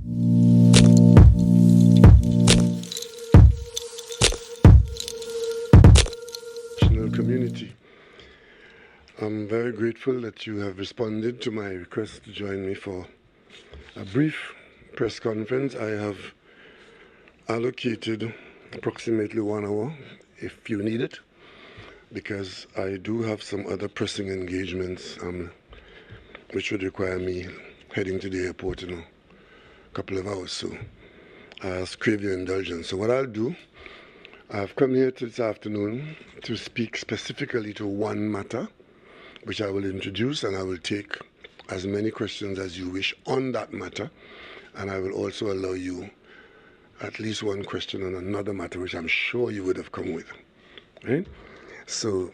National community. I'm very grateful that you have responded to my request to join me for a brief press conference. I have allocated approximately 1 hour if you need it, because I do have some other pressing engagements which would require me heading to the airport in a couple of hours. So I'll crave your indulgence. So what I'll do, I've come here this afternoon to speak specifically to one matter, which I will introduce, and I will take as many questions as you wish on that matter, and I will also allow you at least one question on another matter, which I'm sure you would have come with, right? So,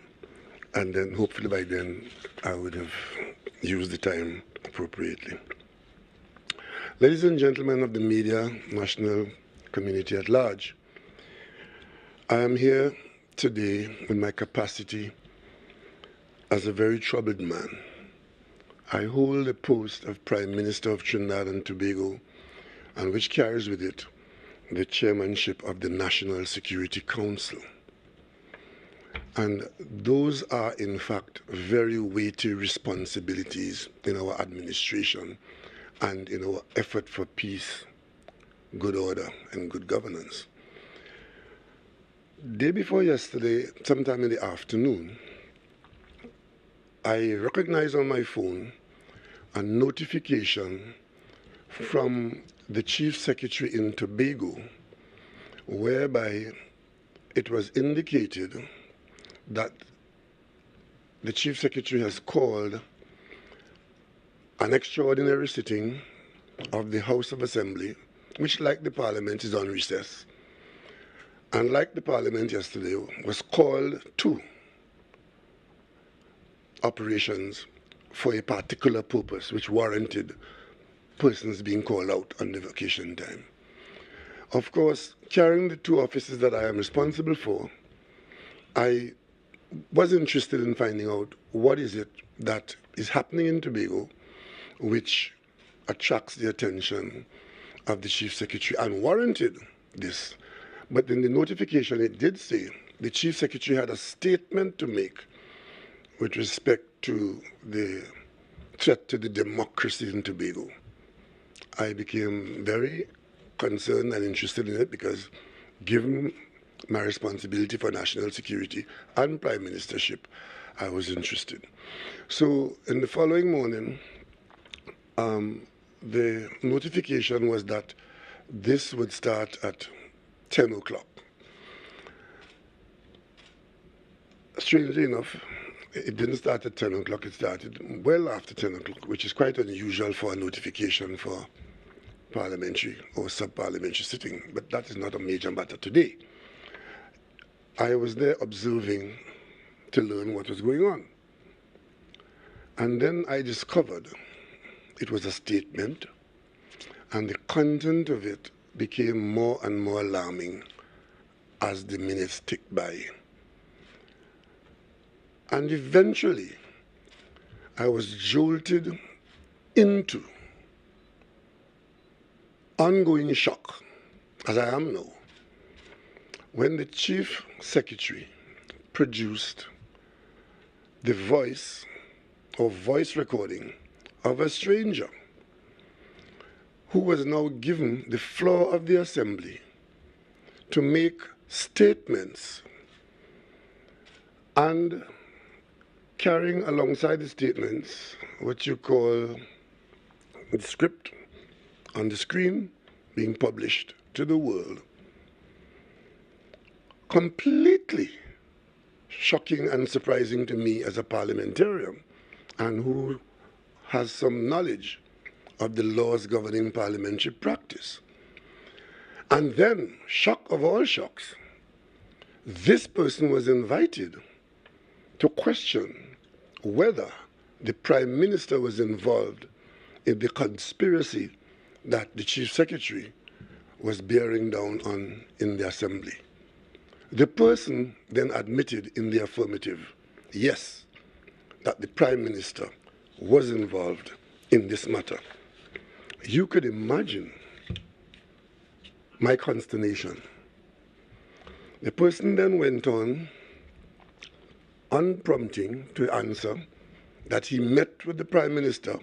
and then hopefully by then I would have used the time appropriately. Ladies and gentlemen of the media, national community at large, I am here today in my capacity as a very troubled man. I hold the post of Prime Minister of Trinidad and Tobago, and which carries with it the chairmanship of the National Security Council. And those are, in fact, very weighty responsibilities in our administration and in our effort for peace, good order, and good governance. Day before yesterday, sometime in the afternoon, I recognized on my phone a notification from the Chief Secretary in Tobago, whereby it was indicated that the Chief Secretary has called an extraordinary sitting of the House of Assembly, which, like the Parliament, is on recess. And like the Parliament yesterday, was called to operations for a particular purpose, which warranted persons being called out on the vacation time. Of course, carrying the two offices that I am responsible for, I was interested in finding out what is it that is happening in Tobago which attracts the attention of the Chief Secretary and warranted this. But in the notification, it did say the Chief Secretary had a statement to make with respect to the threat to the democracy in Tobago. I became very concerned and interested in it because, given my responsibility for national security and prime ministership, I was interested. So in the following morning, the notification was that this would start at 10 o'clock. Strangely enough, it didn't start at 10 o'clock, it started well after 10 o'clock, which is quite unusual for a notification for parliamentary or sub-parliamentary sitting, but that is not a major matter today. I was there observing to learn what was going on. And then I discovered it was a statement, and the content of it became more and more alarming as the minutes ticked by. And eventually, I was jolted into ongoing shock, as I am now, when the Chief Secretary produced the voice or voice recording of a stranger who was now given the floor of the Assembly to make statements, and carrying alongside the statements what you call the script on the screen being published to the world. Completely shocking and surprising to me as a parliamentarian and who has some knowledge of the laws governing parliamentary practice. And then, shock of all shocks, this person was invited to question whether the Prime Minister was involved in the conspiracy that the Chief Secretary was bearing down on in the Assembly. The person then admitted in the affirmative, yes, that the Prime Minister was involved in this matter. You could imagine my consternation. The person then went on, unprompting, to answer that he met with the Prime Minister,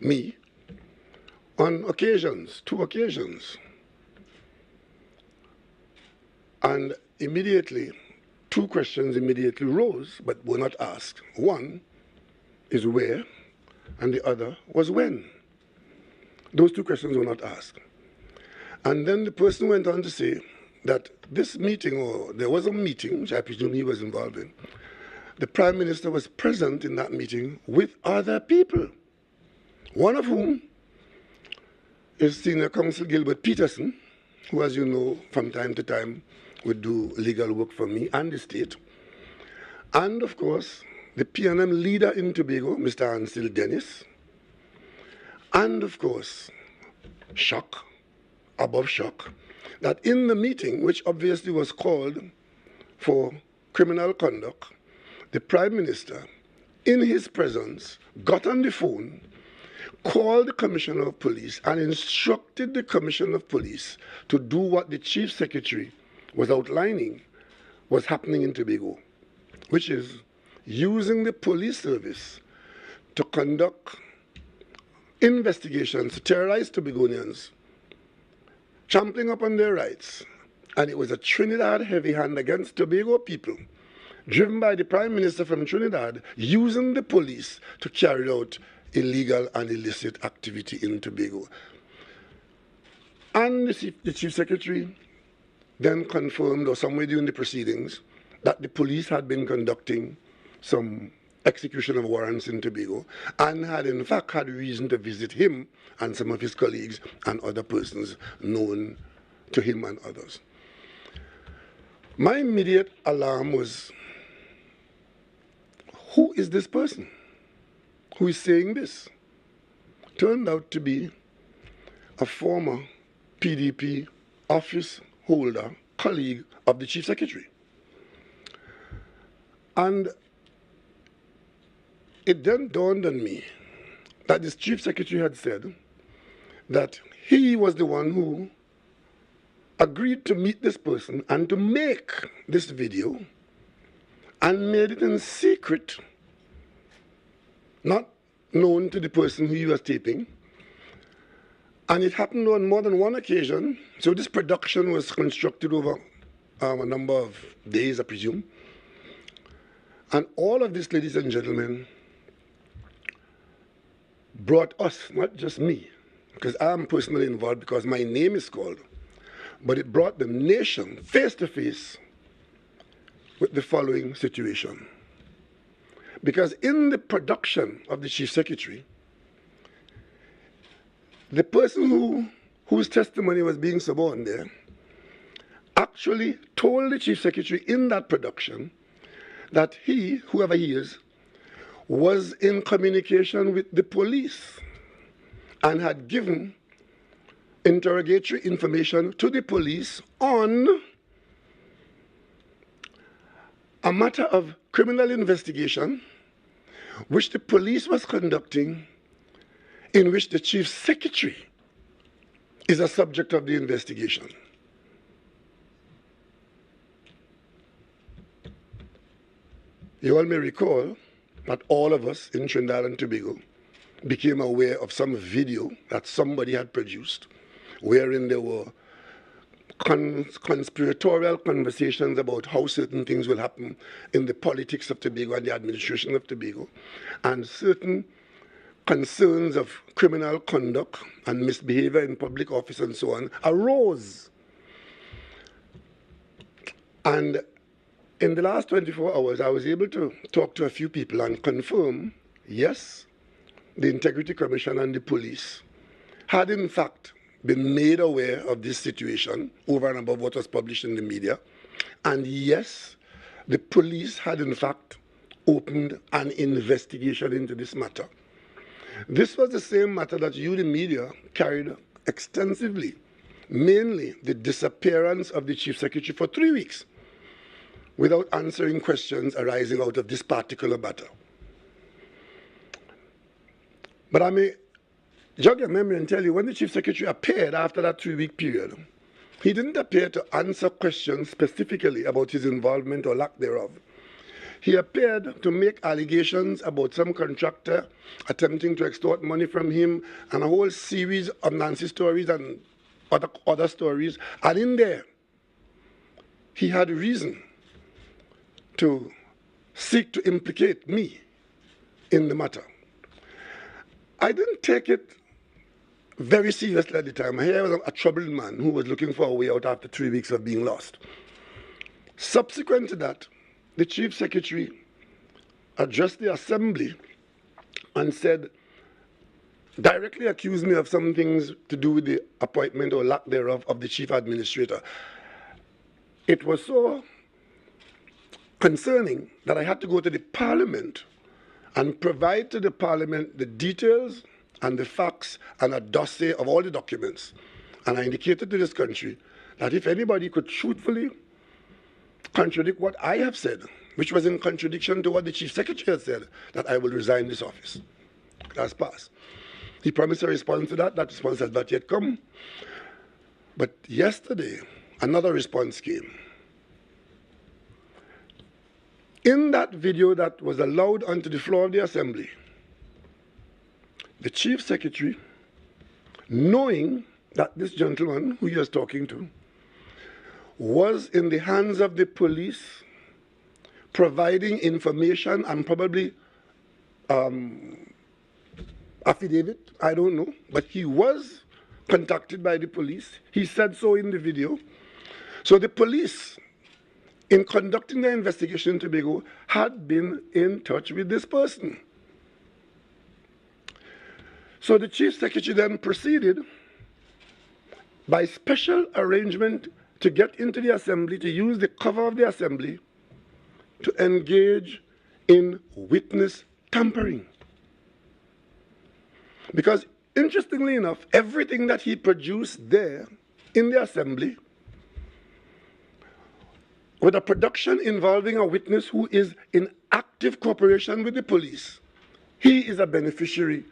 me, on occasions, 2 occasions. And immediately, 2 questions immediately rose, but were not asked. One is where, and the other was when. Those 2 questions were not asked. And then the person went on to say that this meeting, or there was a meeting, which I presume he was involved in, the Prime Minister was present in that meeting with other people, one of whom is Senior Counsel Gilbert Peterson, who, as you know, from time to time would do legal work for me and the state. And, of course, the PNM leader in Tobago, Mr. Ansel Dennis. And, of course, shock, above shock, that in the meeting, which obviously was called for criminal conduct, the Prime Minister, in his presence, got on the phone, called the Commissioner of Police and instructed the Commissioner of Police to do what the Chief Secretary was outlining was happening in Tobago, which is using the police service to conduct investigations to terrorize Tobagonians, trampling upon their rights. And it was a Trinidad heavy hand against Tobago people, driven by the Prime Minister from Trinidad, using the police to carry out illegal and illicit activity in Tobago. And the Chief Secretary then confirmed, or somewhere during the proceedings, that the police had been conducting some execution of warrants in Tobago and had in fact had reason to visit him and some of his colleagues and other persons known to him and others. My immediate alarm was, who is this person who is saying this? Turned out to be a former PDP office holder, colleague of the Chief Secretary. And it then dawned on me that this Chief Secretary had said that he was the one who agreed to meet this person and to make this video, and made it in secret, not known to the person who he was taping. And it happened on more than one occasion. So this production was constructed over a number of days, I presume. And all of this, ladies and gentlemen, brought us, not just me, because I am personally involved because my name is called, but it brought the nation face to face with the following situation. Because in the production of the Chief Secretary, the person whose testimony was being suborned there actually told the Chief Secretary in that production that he, whoever he is, was in communication with the police and had given interrogatory information to the police on a matter of criminal investigation which the police was conducting, in which the Chief Secretary is a subject of the investigation. You all may recall that all of us in Trinidad and Tobago became aware of some video that somebody had produced wherein there were conspiratorial conversations about how certain things will happen in the politics of Tobago and the administration of Tobago, and certain concerns of criminal conduct and misbehavior in public office and so on arose. And in the last 24 hours, I was able to talk to a few people and confirm, yes, the Integrity Commission and the police had in fact been made aware of this situation over and above what was published in the media. And yes, the police had in fact opened an investigation into this matter. This was the same matter that you, the media, carried extensively, mainly the disappearance of the Chief Secretary for 3 weeks without answering questions arising out of this particular matter. But I may jog your memory and tell you, when the Chief Secretary appeared after that 3-week period, He didn't appear to answer questions specifically about his involvement or lack thereof. He appeared to make allegations about some contractor attempting to extort money from him and a whole series of Nancy stories and other stories. And in there, he had reason to seek to implicate me in the matter. I didn't take it very seriously at the time. Here was a troubled man who was looking for a way out after 3 weeks of being lost. Subsequent to that, the Chief Secretary addressed the Assembly and said, directly accused me of some things to do with the appointment or lack thereof of the Chief Administrator. It was so concerning that I had to go to the Parliament and provide to the Parliament the details and the facts and a dossier of all the documents. And I indicated to this country that if anybody could truthfully contradict what I have said, which was in contradiction to what the Chief Secretary had said, that I will resign this office. That's passed. He promised a response to that. That response has not yet come. But yesterday, another response came. In that video that was allowed onto the floor of the Assembly, the Chief Secretary, knowing that this gentleman who he was talking to was in the hands of the police, providing information and probably affidavit, I don't know, but he was contacted by the police. He said so in the video. So the police, in conducting their investigation in Tobago, had been in touch with this person. So the Chief Secretary then proceeded by special arrangement to get into the Assembly, to use the cover of the Assembly to engage in witness tampering. Because interestingly enough, everything that he produced there in the Assembly, with a production involving a witness who is in active cooperation with the police, he is a beneficiary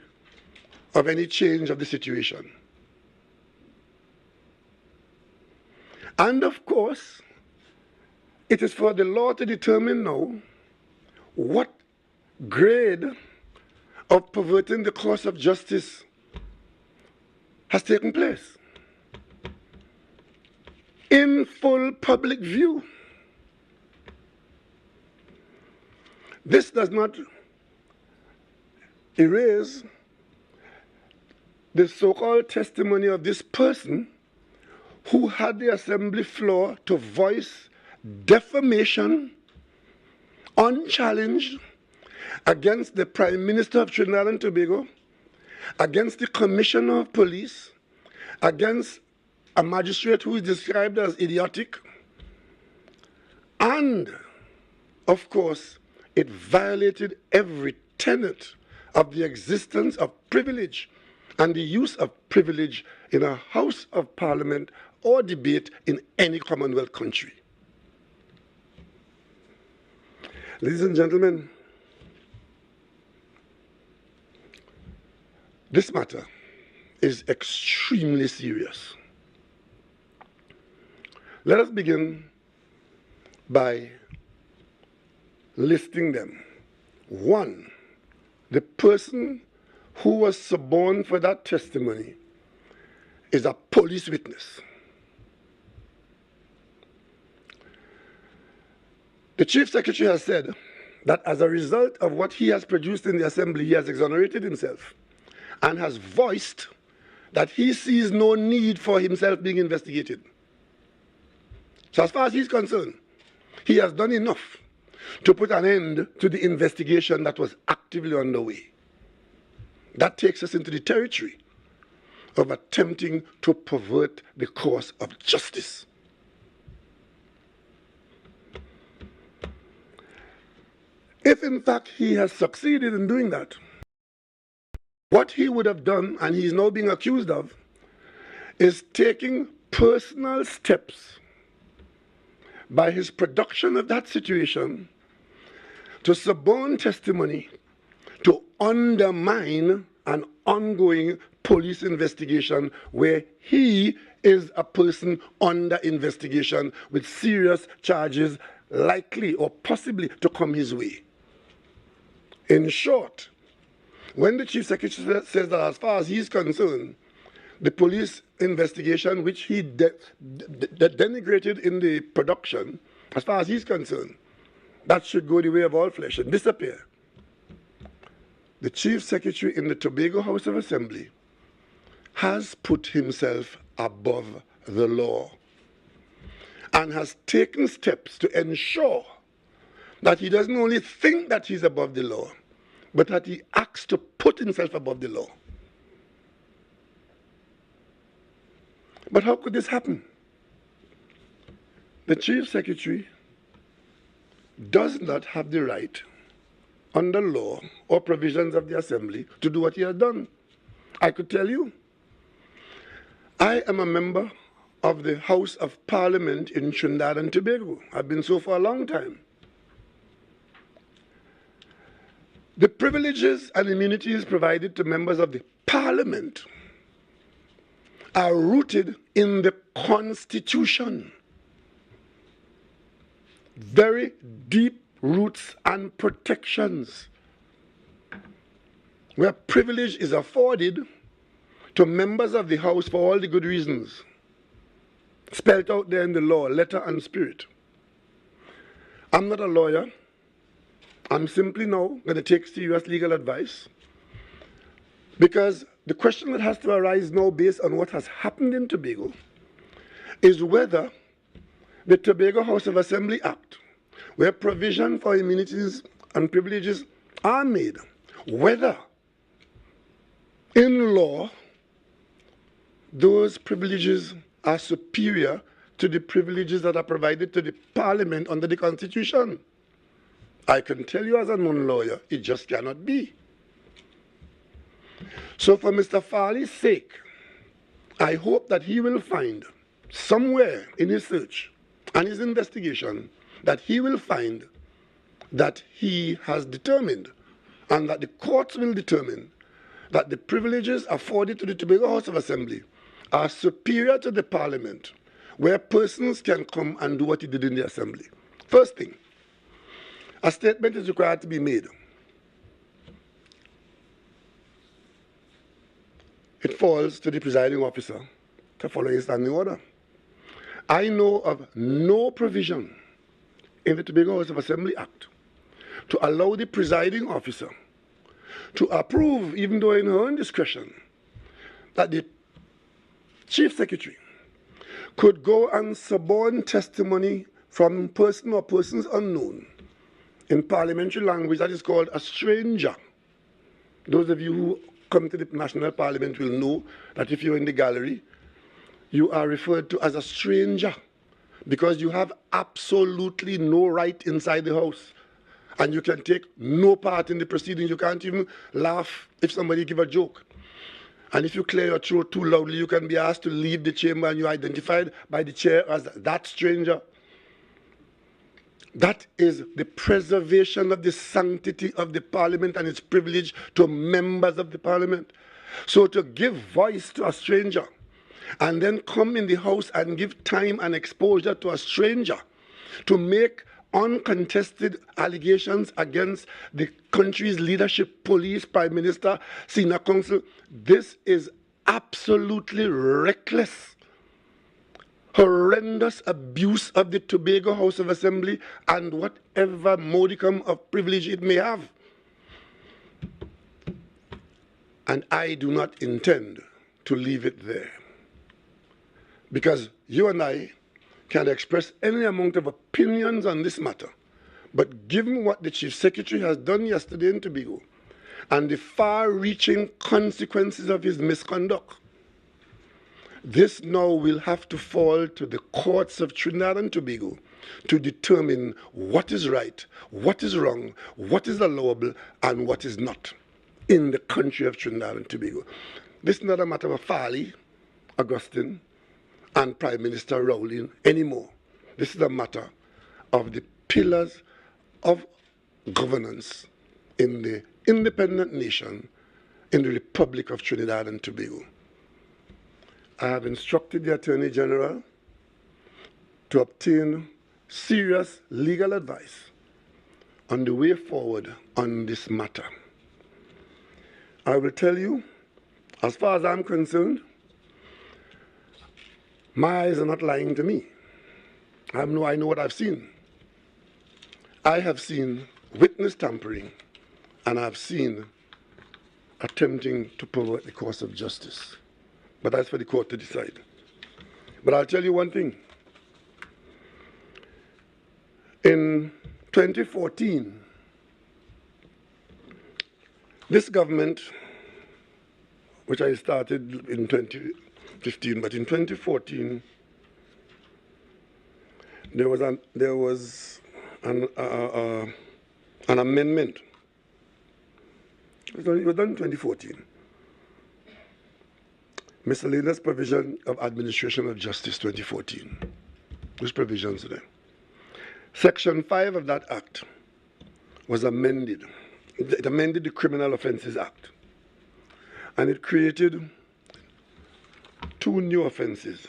of any change of the situation. And of course, it is for the law to determine now what grade of perverting the course of justice has taken place in full public view. This does not erase the so-called testimony of this person who had the Assembly floor to voice defamation unchallenged against the Prime Minister of Trinidad and Tobago, against the Commissioner of Police, against a magistrate who is described as idiotic, and, of course, it violated every tenet of the existence of privilege and the use of privilege in a House of Parliament or debate in any Commonwealth country. Ladies and gentlemen, this matter is extremely serious. Let us begin by listing them. One, the person who was suborned for that testimony is a police witness. The Chief Secretary has said that as a result of what he has produced in the Assembly, he has exonerated himself and has voiced that he sees no need for himself being investigated. So as far as he's concerned, he has done enough to put an end to the investigation that was actively underway. That takes us into the territory of attempting to pervert the course of justice. If in fact he has succeeded in doing that, what he would have done, and he's now being accused of, is taking personal steps by his production of that situation to suborn testimony to undermine and ongoing police investigation where he is a person under investigation with serious charges likely or possibly to come his way. In short, when the Chief Secretary says that as far as he's concerned, the police investigation, which he denigrated in the production, as far as he's concerned, that should go the way of all flesh and disappear. The Chief Secretary in the Tobago House of Assembly has put himself above the law and has taken steps to ensure that he doesn't only think that he's above the law, but that he acts to put himself above the law. But how could this happen? The Chief Secretary does not have the right, under law or provisions of the Assembly, to do what he has done. I could tell you. I am a member of the House of Parliament in Trinidad and Tobago. I've been so for a long time. The privileges and immunities provided to members of the Parliament are rooted in the Constitution. Very deep roots and protections, where privilege is afforded to members of the House for all the good reasons spelled out there in the law, letter and spirit. I'm not a lawyer. I'm simply now going to take serious legal advice, because the question that has to arise now based on what has happened in Tobago is whether the Tobago House of Assembly Act, where provision for immunities and privileges are made, whether in law those privileges are superior to the privileges that are provided to the Parliament under the Constitution. I can tell you as a non-lawyer, it just cannot be. So for Mr. Farley's sake, I hope that he will find somewhere in his search and his investigation that he will find that he has determined and that the courts will determine that the privileges afforded to the Tobago House of Assembly are superior to the Parliament, where persons can come and do what he did in the Assembly. First thing, a statement is required to be made. It falls to the presiding officer to follow a standing order. I know of no provision in the Tobago House of Assembly Act to allow the presiding officer to approve, even though in her own discretion, that the Chief Secretary could go and suborn testimony from person or persons unknown. In parliamentary language, that is called a stranger. Those of you who come to the National Parliament will know that if you're in the gallery, you are referred to as a stranger because you have absolutely no right inside the house. And you can take no part in the proceedings. You can't even laugh if somebody give a joke. And if you clear your throat too loudly, you can be asked to leave the chamber and you're identified by the chair as that stranger. That is the preservation of the sanctity of the Parliament and its privilege to members of the Parliament. So to give voice to a stranger and then come in the House and give time and exposure to a stranger to make uncontested allegations against the country's leadership, police, prime minister, senior counsel, this is absolutely reckless, horrendous abuse of the Tobago House of Assembly and whatever modicum of privilege it may have. And I do not intend to leave it there, because you and I can express any amount of opinions on this matter, but given what the Chief Secretary has done yesterday in Tobago and the far-reaching consequences of his misconduct, this now will have to fall to the courts of Trinidad and Tobago to determine what is right, what is wrong, what is allowable, and what is not in the country of Trinidad and Tobago. This is not a matter of Farley Augustine and Prime Minister Rowley anymore. This is a matter of the pillars of governance in the independent nation in the Republic of Trinidad and Tobago. I have instructed the Attorney General to obtain serious legal advice on the way forward on this matter. I will tell you, as far as I'm concerned, my eyes are not lying to me. I know what I've seen. I have seen witness tampering, and I've seen attempting to pervert the course of justice. But that's for the court to decide. But I'll tell you one thing. In 2014, this government, which I started in 2015, but in 2014, there was an amendment. It was done in 2014. Miscellaneous Provision of Administration of Justice 2014. Which provisions are there? Section 5 of that act was amended. It amended the Criminal Offences Act. And it created two new offences.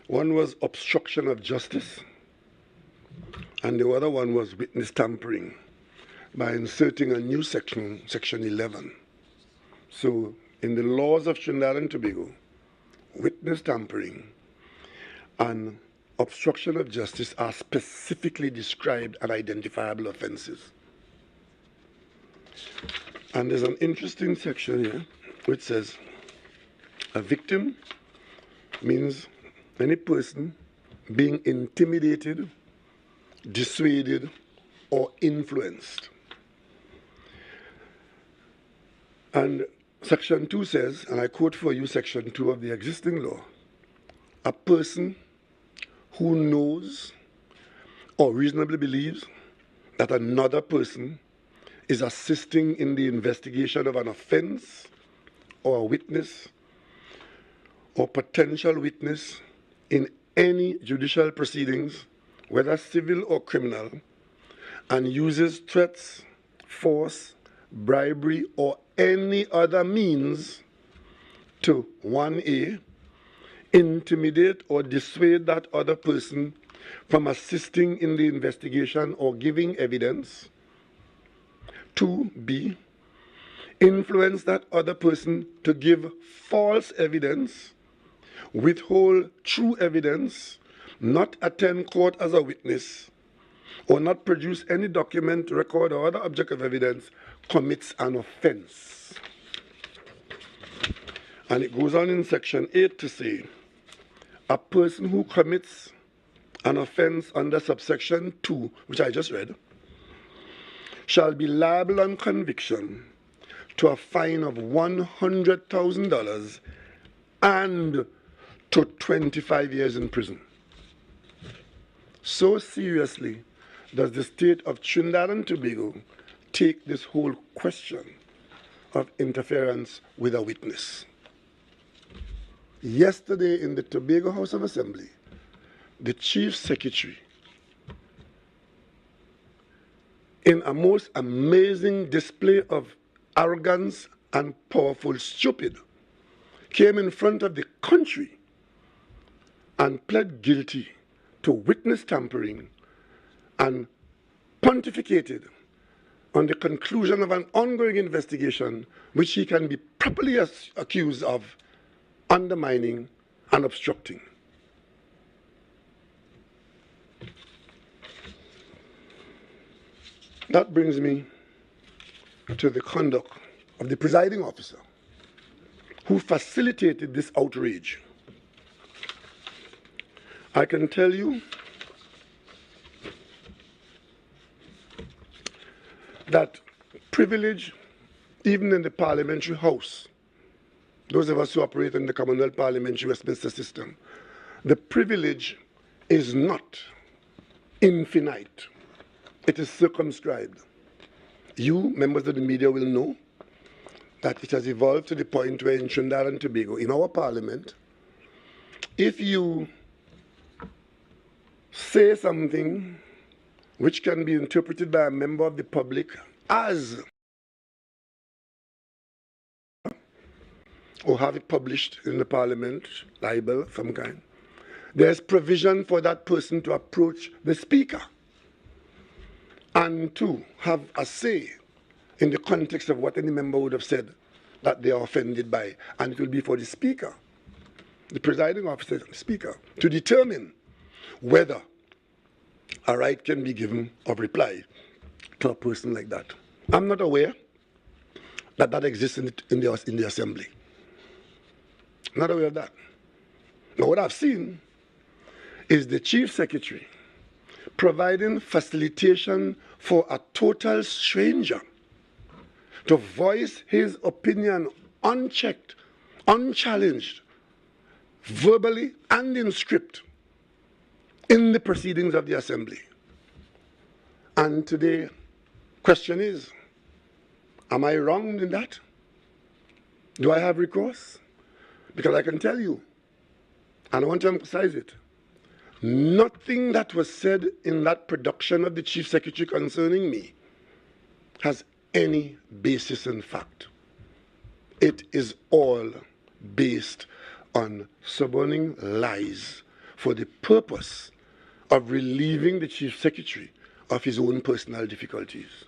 One was obstruction of justice, and the other one was witness tampering, by inserting a new section, Section 11. So, in the laws of Trinidad and Tobago, witness tampering and obstruction of justice are specifically described and identifiable offenses. And there's an interesting section here which says a victim means any person being intimidated, dissuaded, or influenced. And Section 2 says, and I quote for you Section 2 of the existing law, a person who knows or reasonably believes that another person is assisting in the investigation of an offense or a witness or potential witness in any judicial proceedings, whether civil or criminal, and uses threats, force, bribery, or any other means to 1A, intimidate or dissuade that other person from assisting in the investigation or giving evidence. 2B, influence that other person to give false evidence, withhold true evidence, not attend court as a witness, or not produce any document, record, or other object of evidence, commits an offense. And it goes on in Section 8 to say, a person who commits an offense under subsection 2, which I just read, shall be liable on conviction to a fine of $100,000 and to 25 years in prison. So seriously does the state of Trinidad and Tobago take this whole question of interference with a witness. Yesterday in the Tobago House of Assembly, the Chief Secretary, in a most amazing display of arrogance and powerful stupid, came in front of the country and pled guilty to witness tampering and pontificated on the conclusion of an ongoing investigation which he can be properly accused of undermining and obstructing. That brings me to the conduct of the presiding officer who facilitated this outrage. I can tell you that privilege, even in the parliamentary house, those of us who operate in the Commonwealth Parliamentary Westminster system, the privilege is not infinite. It is circumscribed. You, members of the media, will know that it has evolved to the point where in Trinidad and Tobago, in our parliament, if you say something which can be interpreted by a member of the public as or have it published in the Parliament, libel of some kind, there's provision for that person to approach the Speaker and to have a say in the context of what any member would have said that they are offended by. And it will be for the Speaker, the presiding officer, the Speaker, to determine whether a right can be given of reply to a person like that. I'm not aware that that exists in the Assembly. Not aware of that. Now, what I've seen is the Chief Secretary providing facilitation for a total stranger to voice his opinion unchecked, unchallenged, verbally and in script in the proceedings of the Assembly. And today, question is, am I wrong in that? Do I have recourse? Because I can tell you, and I want to emphasize it, nothing that was said in that production of the Chief Secretary concerning me has any basis in fact. It is all based on suborning lies for the purpose of relieving the Chief Secretary of his own personal difficulties.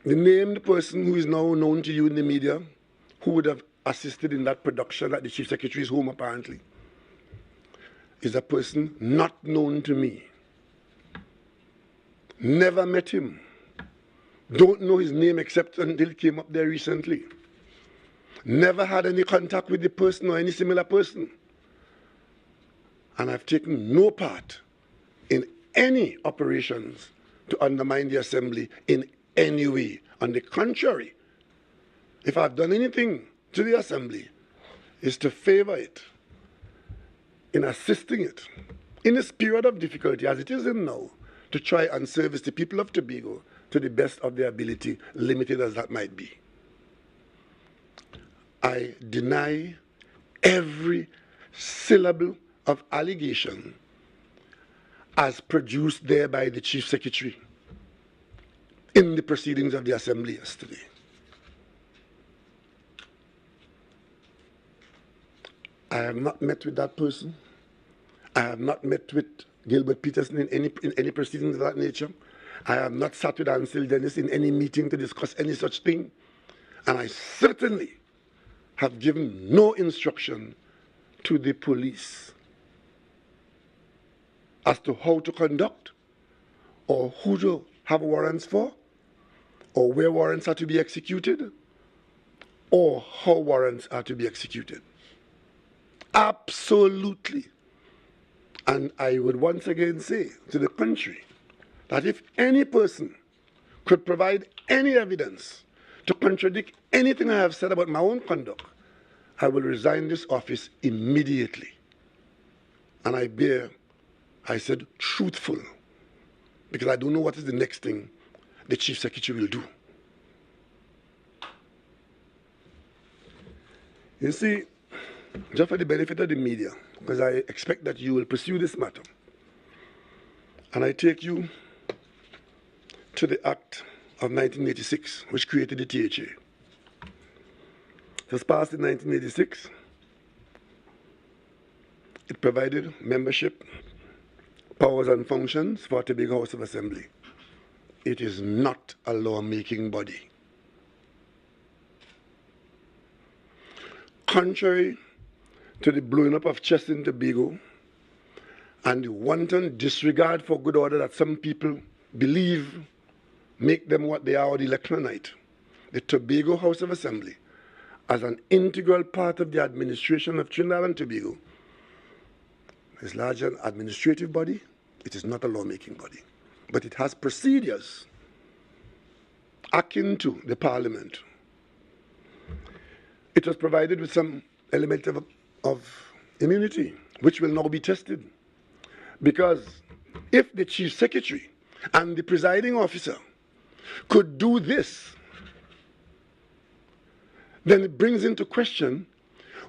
The named person who is now known to you in the media, who would have assisted in that production at the Chief Secretary's home apparently, is a person not known to me. Never met him. Don't know his name except until he came up there recently. Never had any contact with the person or any similar person. And I've taken no part in any operations to undermine the Assembly in any way. On the contrary, if I've done anything to the Assembly, is to favor it, in assisting it, in this period of difficulty as it is in now, to try and service the people of Tobago to the best of their ability, limited as that might be. I deny every syllable of allegation as produced there by the Chief Secretary in the proceedings of the Assembly yesterday. I have not met with that person. I have not met with Gilbert Peterson in any proceedings of that nature. I have not sat with Ansel Dennis in any meeting to discuss any such thing. And I certainly have given no instruction to the police as to how to conduct, or who to have warrants for, or where warrants are to be executed, or how warrants are to be executed. Absolutely. And I would once again say to the country that if any person could provide any evidence to contradict anything I have said about my own conduct, I will resign this office immediately. And I said truthful, because I don't know what is the next thing the Chief Secretary will do. You see, just for the benefit of the media, because I expect that you will pursue this matter, and I take you to the Act of 1986, which created the THA. It was passed in 1986. It provided membership, powers and functions for Tobago House of Assembly. It is not a lawmaking body. Contrary to the blowing up of chests in Tobago and the wanton disregard for good order that some people believe make them what they are on election night, the Tobago House of Assembly, as an integral part of the administration of Trinidad and Tobago, is largely an administrative body. It is not a lawmaking body. But it has procedures akin to the Parliament. It was provided with some element of immunity, which will now be tested. Because if the Chief Secretary and the presiding officer could do this, then it brings into question,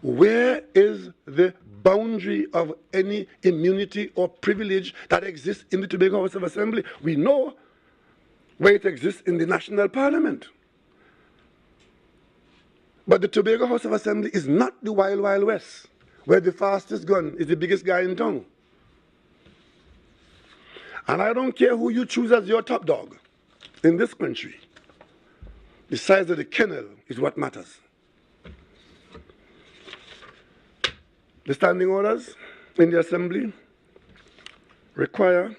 where is the boundary of any immunity or privilege that exists in the Tobago House of Assembly? We know where it exists in the National Parliament. But the Tobago House of Assembly is not the Wild Wild West, where the fastest gun is the biggest guy in town. And I don't care who you choose as your top dog in this country. The size of the kennel is what matters. The standing orders in the Assembly require,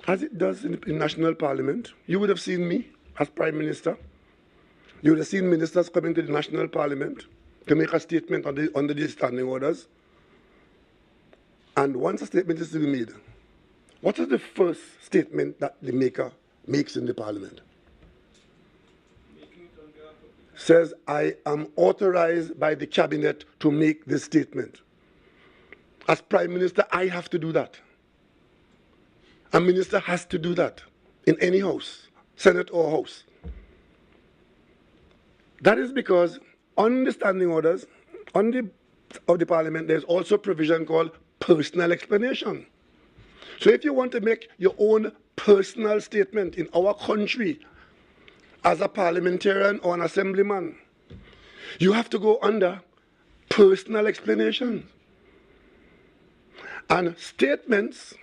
as it does in national parliament, you would have seen me as Prime Minister. You would have seen ministers coming to the national parliament to make a statement under these standing orders. And once a statement is to be made, what is the first statement that the maker makes in the parliament? Says, I am authorized by the cabinet to make this statement. As Prime Minister, I have to do that. A minister has to do that in any house, Senate or House. That is because on the standing orders of the Parliament, there's also provision called personal explanation. So if you want to make your own personal statement in our country as a parliamentarian or an assemblyman, you have to go under personal explanation. And statements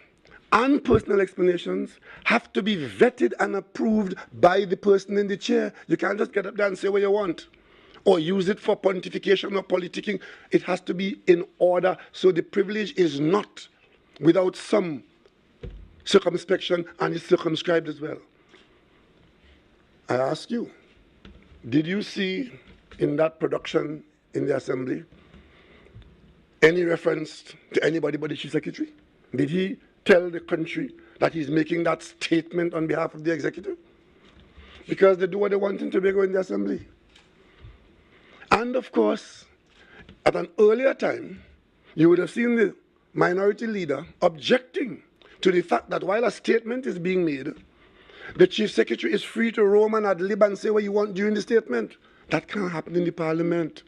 and personal explanations have to be vetted and approved by the person in the chair. You can't just get up there and say what you want or use it for pontification or politicking. It has to be in order, so the privilege is not without some circumspection, and it's circumscribed as well. I ask you, did you see in that production in the Assembly any reference to anybody but the Chief Secretary? Did he tell the country that he's making that statement on behalf of the executive? Because they do what they want in Tobago in the Assembly. And of course, at an earlier time, you would have seen the minority leader objecting to the fact that while a statement is being made, the Chief Secretary is free to roam and ad lib and say what you want during the statement. That can't happen in the Parliament.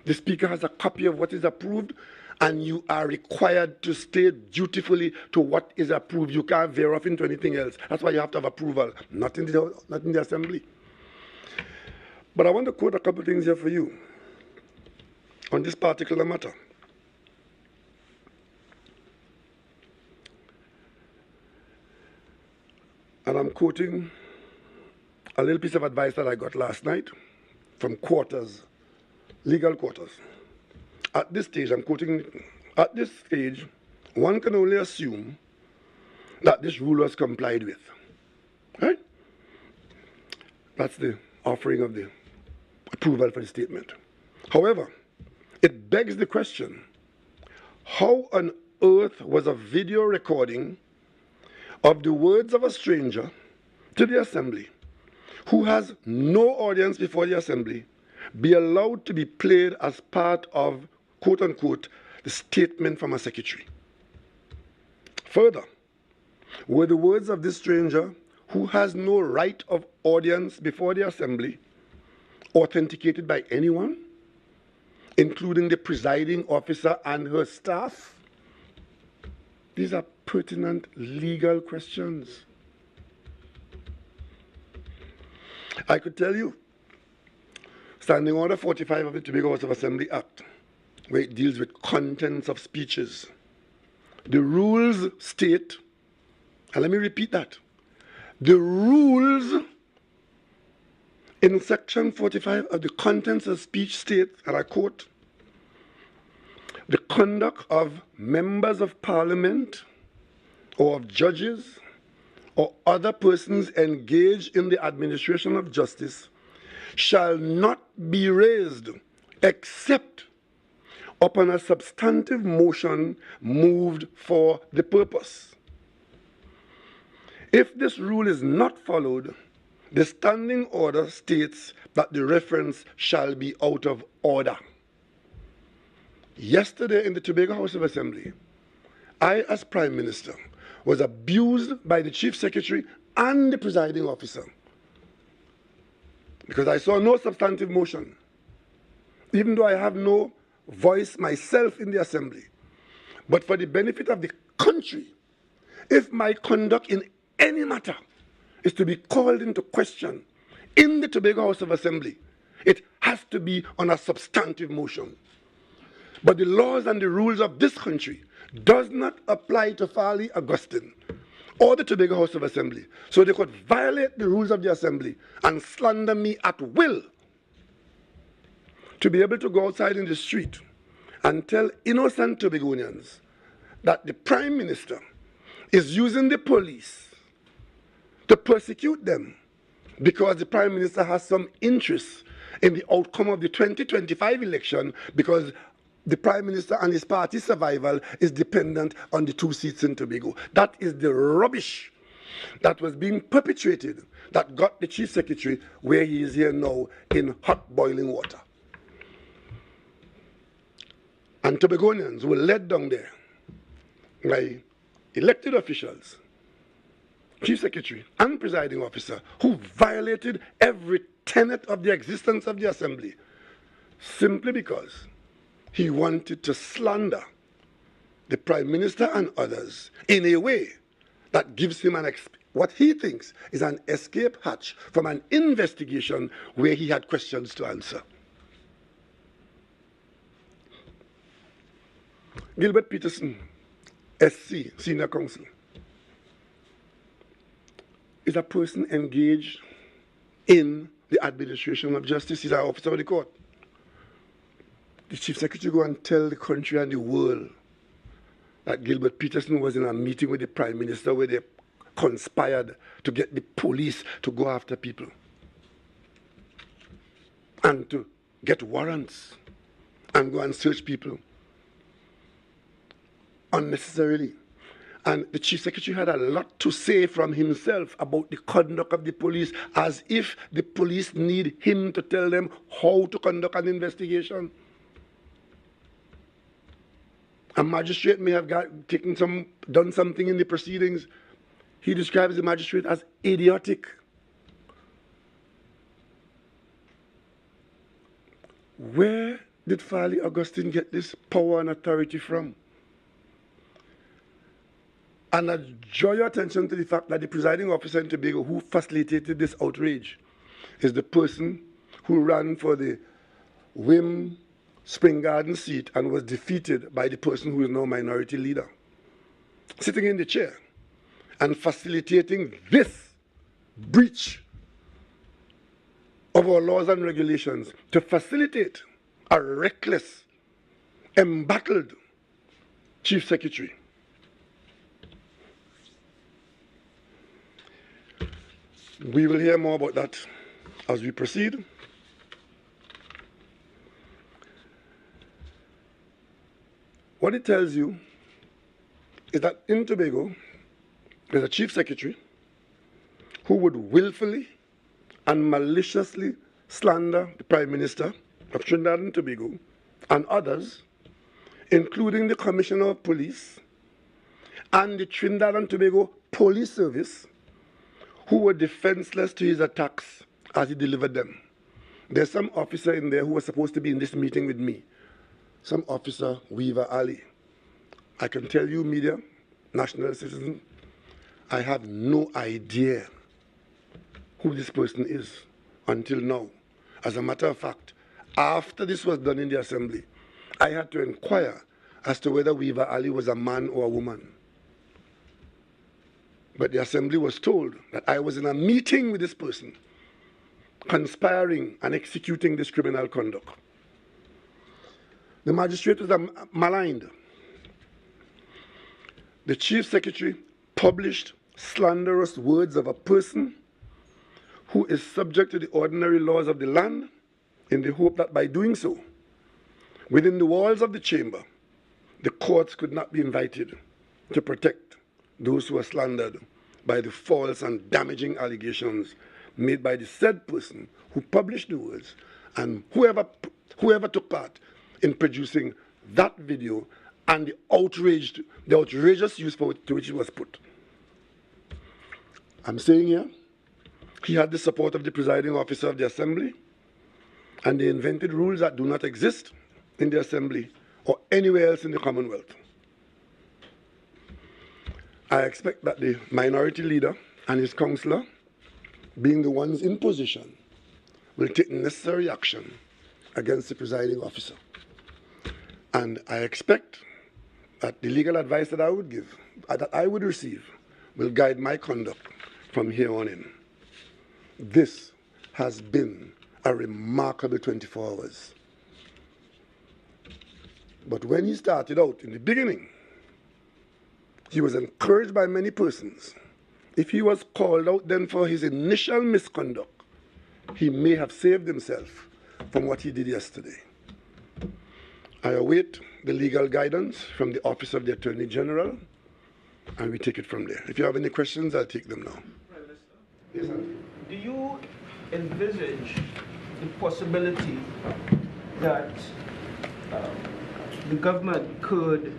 The Speaker has a copy of what is approved, and you are required to stay dutifully to what is approved. You can't veer off into anything else. That's why you have to have approval, not in the Assembly. But I want to quote a couple of things here for you on this particular matter. And I'm quoting a little piece of advice that I got last night from quarters, legal quarters. At this stage, I'm quoting, at this stage, one can only assume that this rule was complied with. Right? That's the offering of the approval for the statement. However, it begs the question, how on earth was a video recording of the words of a stranger to the Assembly, who has no audience before the Assembly, be allowed to be played as part of, quote unquote, the statement from a secretary? Further, were the words of this stranger, who has no right of audience before the Assembly, authenticated by anyone, including the presiding officer and her staff? These are pertinent legal questions. I could tell you, Standing Order 45 of the Tobago House of Assembly Act, where it deals with contents of speeches. The rules state, and let me repeat that, the rules in section 45 of the contents of speech state, and I quote, the conduct of members of parliament or of judges or other persons engaged in the administration of justice shall not be raised except upon a substantive motion moved for the purpose. If this rule is not followed, the standing order states that the reference shall be out of order. Yesterday in the Tobago House of Assembly, I, as Prime Minister, was abused by the Chief Secretary and the presiding officer because I saw no substantive motion, even though I have no voice myself in the Assembly. But for the benefit of the country, if my conduct in any matter is to be called into question in the Tobago House of Assembly, It has to be on a substantive motion. But the laws and the rules of this country does not apply to Farley Augustine or the Tobago House of Assembly. So they could violate the rules of the Assembly and slander me at will. To be able to go outside in the street and tell innocent Tobagonians that the Prime Minister is using the police to persecute them because the Prime Minister has some interest in the outcome of the 2025 election, because the Prime Minister and his party's survival is dependent on the 2 seats in Tobago. That is the rubbish that was being perpetrated that got the Chief Secretary where he is here now in hot boiling water. And Tobagonians were led down there by elected officials, Chief Secretary and Presiding Officer, who violated every tenet of the existence of the Assembly simply because he wanted to slander the Prime Minister and others in a way that gives him what he thinks is an escape hatch from an investigation where he had questions to answer. Gilbert Peterson, SC, Senior Counsel, is a person engaged in the administration of justice. He's an officer of the court. The Chief Secretary go and tell the country and the world that Gilbert Peterson was in a meeting with the Prime Minister where they conspired to get the police to go after people and to get warrants and go and search people unnecessarily. And the Chief Secretary had a lot to say from himself about the conduct of the police, as if the police need him to tell them how to conduct an investigation. A magistrate may have done something in the proceedings. He describes the magistrate as idiotic. Where did Farley Augustine get this power and authority from? And I draw your attention to the fact that the presiding officer in Tobago who facilitated this outrage is the person who ran for the Wim Spring Garden seat and was defeated by the person who is now minority leader, sitting in the chair and facilitating this breach of our laws and regulations to facilitate a reckless, embattled Chief Secretary. We will hear more about that as we proceed. What it tells you is that in Tobago, there's a Chief Secretary who would willfully and maliciously slander the Prime Minister of Trinidad and Tobago and others, including the Commissioner of Police and the Trinidad and Tobago Police Service, who were defenseless to his attacks as he delivered them. There's some officer in there who was supposed to be in this meeting with me, some officer, Weaver Ali. I can tell you, media, national citizen, I have no idea who this person is until now. As a matter of fact, after this was done in the Assembly, I had to inquire as to whether Weaver Ali was a man or a woman. But the Assembly was told that I was in a meeting with this person, conspiring and executing this criminal conduct. The magistrate was maligned. The Chief Secretary published slanderous words of a person who is subject to the ordinary laws of the land, in the hope that by doing so, within the walls of the chamber, the courts could not be invited to protect those who are slandered by the false and damaging allegations made by the said person who published the words and whoever took part in producing that video and the outrageous use to which it was put. I'm saying here, he had the support of the presiding officer of the Assembly, and they invented rules that do not exist in the Assembly or anywhere else in the Commonwealth. I expect that the minority leader and his councillor, being the ones in position, will take necessary action against the presiding officer. And I expect that the legal advice that I would give, that I would receive, will guide my conduct from here on in. This has been a remarkable 24 hours. But when he started out in the beginning, he was encouraged by many persons. If he was called out then for his initial misconduct, he may have saved himself from what he did yesterday. I await the legal guidance from the Office of the Attorney General, and we take it from there. If you have any questions, I'll take them now. Yes, sir. Do you envisage the possibility that the government could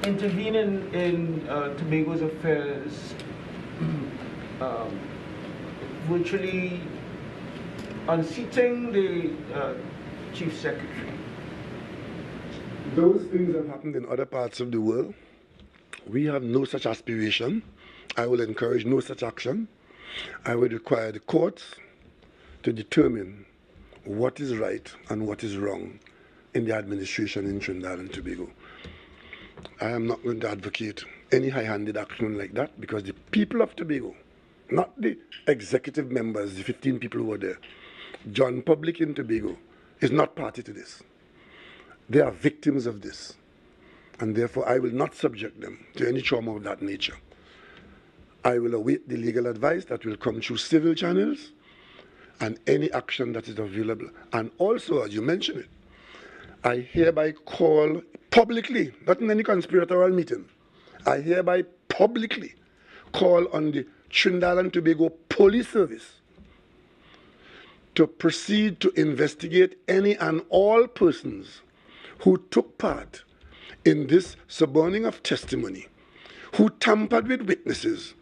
intervene in Tobago's affairs, virtually unseating the Chief Secretary? Those things have happened in other parts of the world. We have no such aspiration. I will encourage no such action. I would require the courts to determine what is right and what is wrong in the administration in Trinidad and Tobago. I am not going to advocate any high-handed action like that, because the people of Tobago, not the executive members, the 15 people who are there, John Public in Tobago is not party to this. They are victims of this, and therefore I will not subject them to any trauma of that nature. I will await the legal advice that will come through civil channels and any action that is available. And also, as you mentioned it, I hereby call publicly, not in any conspiratorial meeting, I hereby publicly call on the Trinidad and Tobago Police Service to proceed to investigate any and all persons who took part in this suborning of testimony, who tampered with witnesses,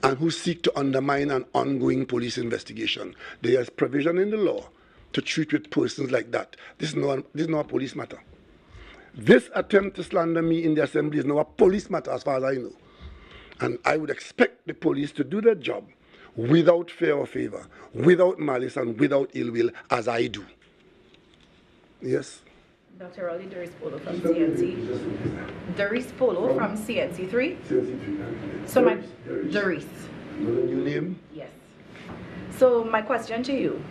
and who seek to undermine an ongoing police investigation. There is provision in the law to treat with persons like that. This is not a police matter. This attempt to slander me in the assembly is not a police matter as far as I know. And I would expect the police to do their job without fear or favor, without malice and without ill will, as I do. Yes? Dr. Rowley, Doris Polo from CNC. Doris Polo from CNC3. CNC3. So my Doris. Another new name? Yes. So my question to you,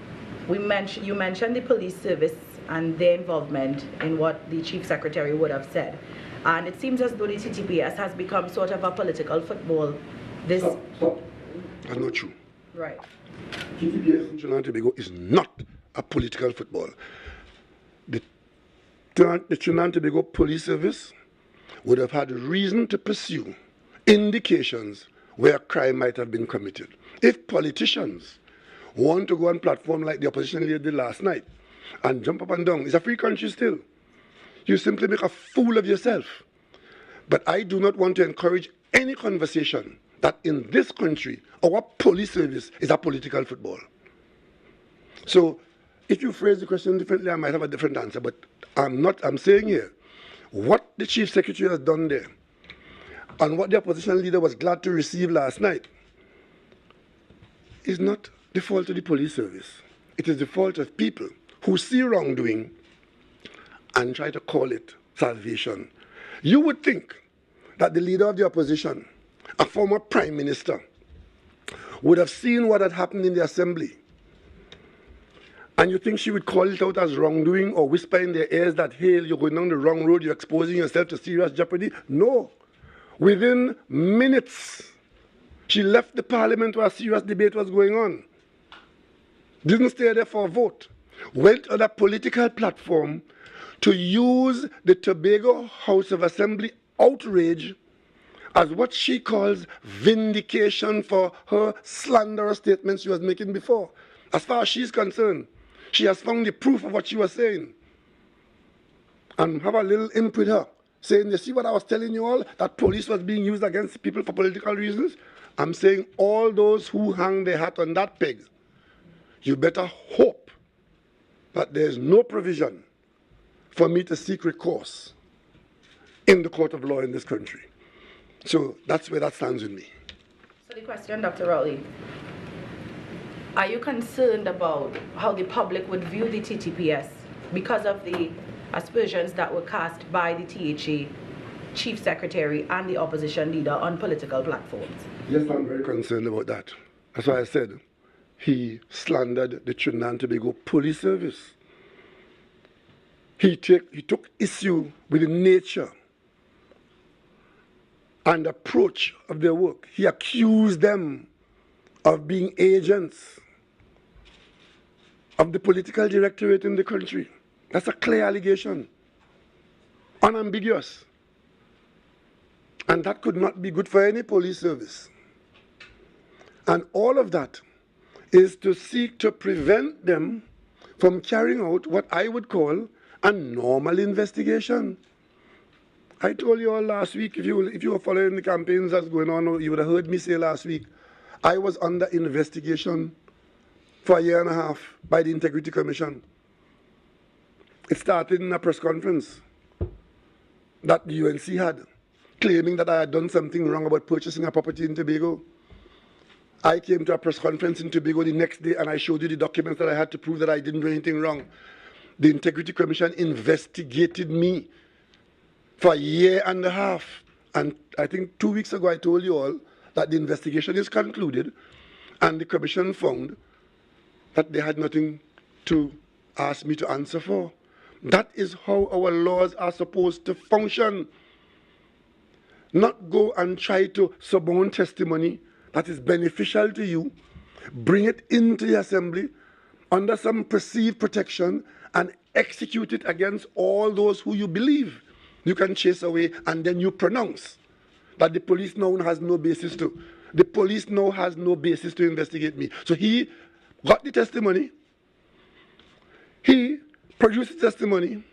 you mentioned the police service and their involvement in what the Chief Secretary would have said. And it seems as though the TTPS has become sort of a political football. Stop. That's not true. Right. TTPS in Trinidad and Tobago is not a political football. The Trinidad and Tobago Police Service would have had reason to pursue indications where crime might have been committed. If politicians want to go on platform like the opposition leader did last night and jump up and down, it's a free country still. You simply make a fool of yourself. But I do not want to encourage any conversation that in this country, our police service is a political football. So if you phrase the question differently, I might have a different answer, but I'm saying here, what the Chief Secretary has done there, and what the opposition leader was glad to receive last night, is not the fault of the police service. It is the fault of people who see wrongdoing and try to call it salvation. You would think that the leader of the opposition, a former prime minister, would have seen what had happened in the assembly. And you think she would call it out as wrongdoing or whisper in their ears that, hey, you're going down the wrong road, you're exposing yourself to serious jeopardy? No. Within minutes, she left the parliament where a serious debate was going on. Didn't stay there for a vote. Went on a political platform to use the Tobago House of Assembly outrage as what she calls vindication for her slanderous statements she was making before. As far as she's concerned, she has found the proof of what she was saying. And have a little imp with her, saying, you see what I was telling you all, that police was being used against people for political reasons? I'm saying all those who hang their hat on that peg, you better hope that there's no provision for me to seek recourse in the court of law in this country. So that's where that stands with me. So the question, Dr. Rowley, Are you concerned about how the public would view the TTPS because of the aspersions that were cast by the THA Chief Secretary and the opposition leader on political platforms? Yes, I'm very concerned about that. That's why I said he slandered the Trinidad and Tobago Police Service. He took issue with the nature and approach of their work. He accused them of being agents of the political directorate in the country. That's a clear allegation, unambiguous. And that could not be good for any police service. And all of that is to seek to prevent them from carrying out what I would call a normal investigation. I told you all last week, if you were following the campaigns that's going on, you would have heard me say last week, I was under investigation for a year and a half by the Integrity Commission. It started in a press conference that the UNC had, claiming that I had done something wrong about purchasing a property in Tobago. I came to a press conference in Tobago the next day and I showed you the documents that I had to prove that I didn't do anything wrong. The Integrity Commission investigated me for a year and a half. And I think 2 weeks ago I told you all that the investigation is concluded and the Commission found that they had nothing to ask me to answer for. That is how our laws are supposed to function. Not go and try to suborn testimony that is beneficial to you, bring it into the assembly under some perceived protection and execute it against all those who you believe you can chase away, and then you pronounce that the police now has no basis to. The police now has no basis to investigate me. So he got the testimony, he produced the testimony,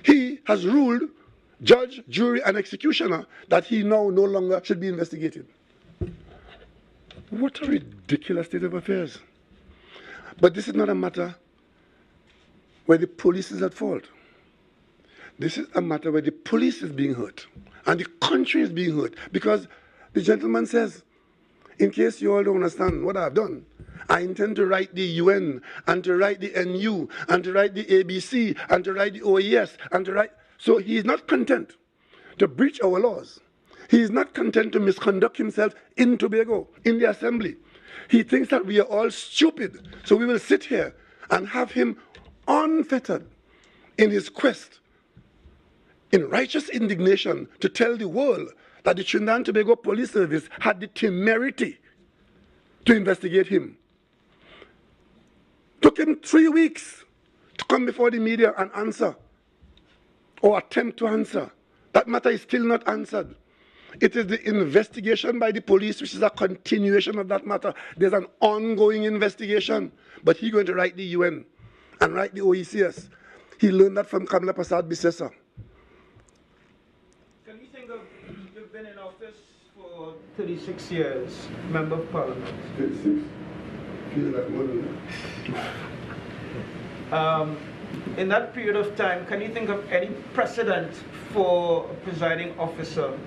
he has ruled, judge, jury, and executioner, that he now no longer should be investigated. What a ridiculous state of affairs. But this is not a matter where the police is at fault. This is a matter where the police is being hurt and the country is being hurt, because the gentleman says, in case you all don't understand what I've done, I intend to write the UN and to write the NU and to write the ABC and to write the OES and to write. So he is not content to breach our laws. He is not content to misconduct himself in Tobago, in the assembly. He thinks that we are all stupid. So we will sit here and have him unfettered in his quest, in righteous indignation, to tell the world that the Trinidad and Tobago Police Service had the temerity to investigate him. Took him 3 weeks to come before the media and answer, or attempt to answer. That matter is still not answered. It is the investigation by the police which is a continuation of that matter. There's an ongoing investigation. But he's going to write the UN and write the OECS. He learned that from Kamala Prasad Bisesa. Can you think of, you've been in office for 36 years, Member of Parliament. 36? Feel like more than that. In that period of time, can you think of any precedent for a presiding officer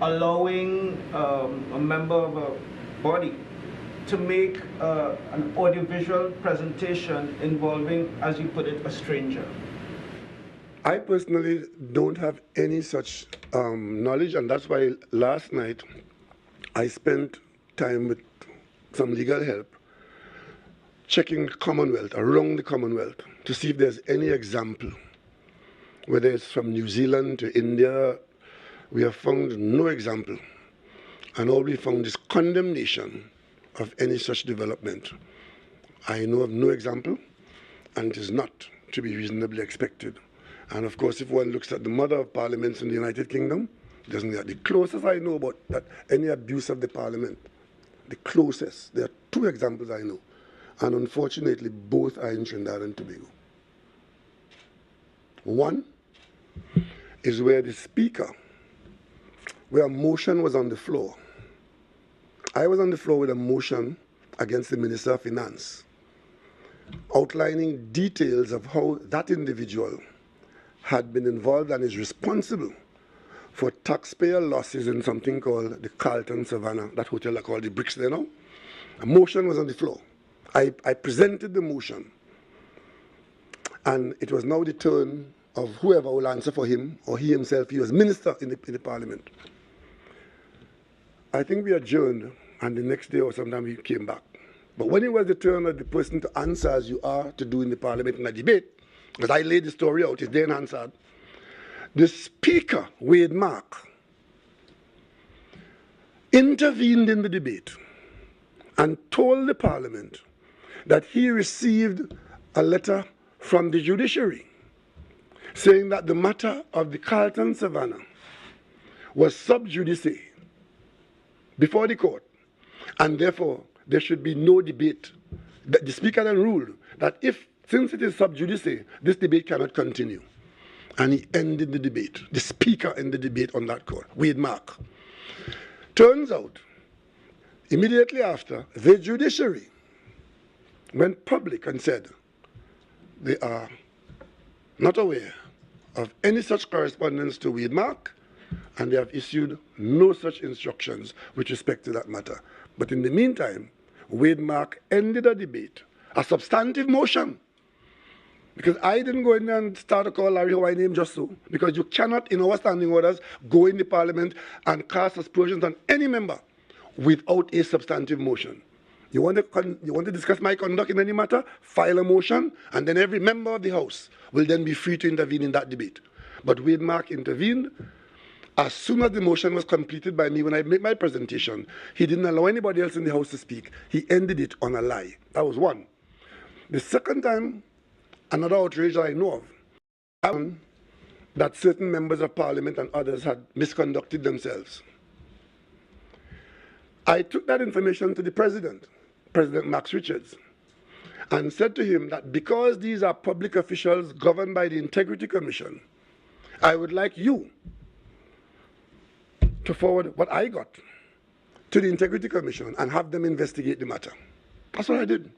allowing a member of a body to make an audiovisual presentation involving, as you put it, a stranger? I personally don't have any such knowledge, and that's why last night I spent time with some legal help checking Commonwealth, around the Commonwealth, to see if there's any example. Whether it's from New Zealand to India, we have found no example. And all we found is condemnation of any such development. I know of no example, and it is not to be reasonably expected. And of course, if one looks at the mother of parliaments in the United Kingdom, doesn't that the closest I know about that any abuse of the parliament, the closest, there are 2 examples I know. And unfortunately, both are in Trinidad and Tobago. One is where the speaker, where a motion was on the floor. I was on the floor with a motion against the Minister of Finance, outlining details of how that individual had been involved and is responsible for taxpayer losses in something called the Carlton Savannah, that hotel I call the Bricks there now. A motion was on the floor. I presented the motion, and it was now the turn of whoever will answer for him, or he himself. He was minister in the parliament. I think we adjourned, and the next day or sometime we came back. But when it was the turn of the person to answer, as you are to do in the parliament in a debate, because I laid the story out, it's then answered, the speaker, Wade Mark, intervened in the debate and told the parliament that he received a letter from the judiciary saying that the matter of the Carlton Savannah was sub judice before the court, and therefore there should be no debate. The speaker then ruled that since it is sub judice, this debate cannot continue. And he ended the debate. The speaker ended the debate on that court, Wade Mark. Turns out, immediately after, the judiciary went public and said they are not aware of any such correspondence to Wade Mark, and they have issued no such instructions with respect to that matter. But in the meantime, Wade Mark ended a debate, a substantive motion, because I didn't go in there and start to call Larry Hawaii name just so, because you cannot, in our standing orders, go in the parliament and cast aspersions on any member without a substantive motion. You want to discuss my conduct in any matter? File a motion, and then every member of the House will then be free to intervene in that debate. But Wade Mark intervened. As soon as the motion was completed by me, when I made my presentation, he didn't allow anybody else in the House to speak. He ended it on a lie. That was one. The second time, another outrage that I know of, that certain members of parliament and others had misconducted themselves. I took that information to the President Max Richards, and said to him that because these are public officials governed by the Integrity Commission, I would like you to forward what I got to the Integrity Commission and have them investigate the matter. That's what I did.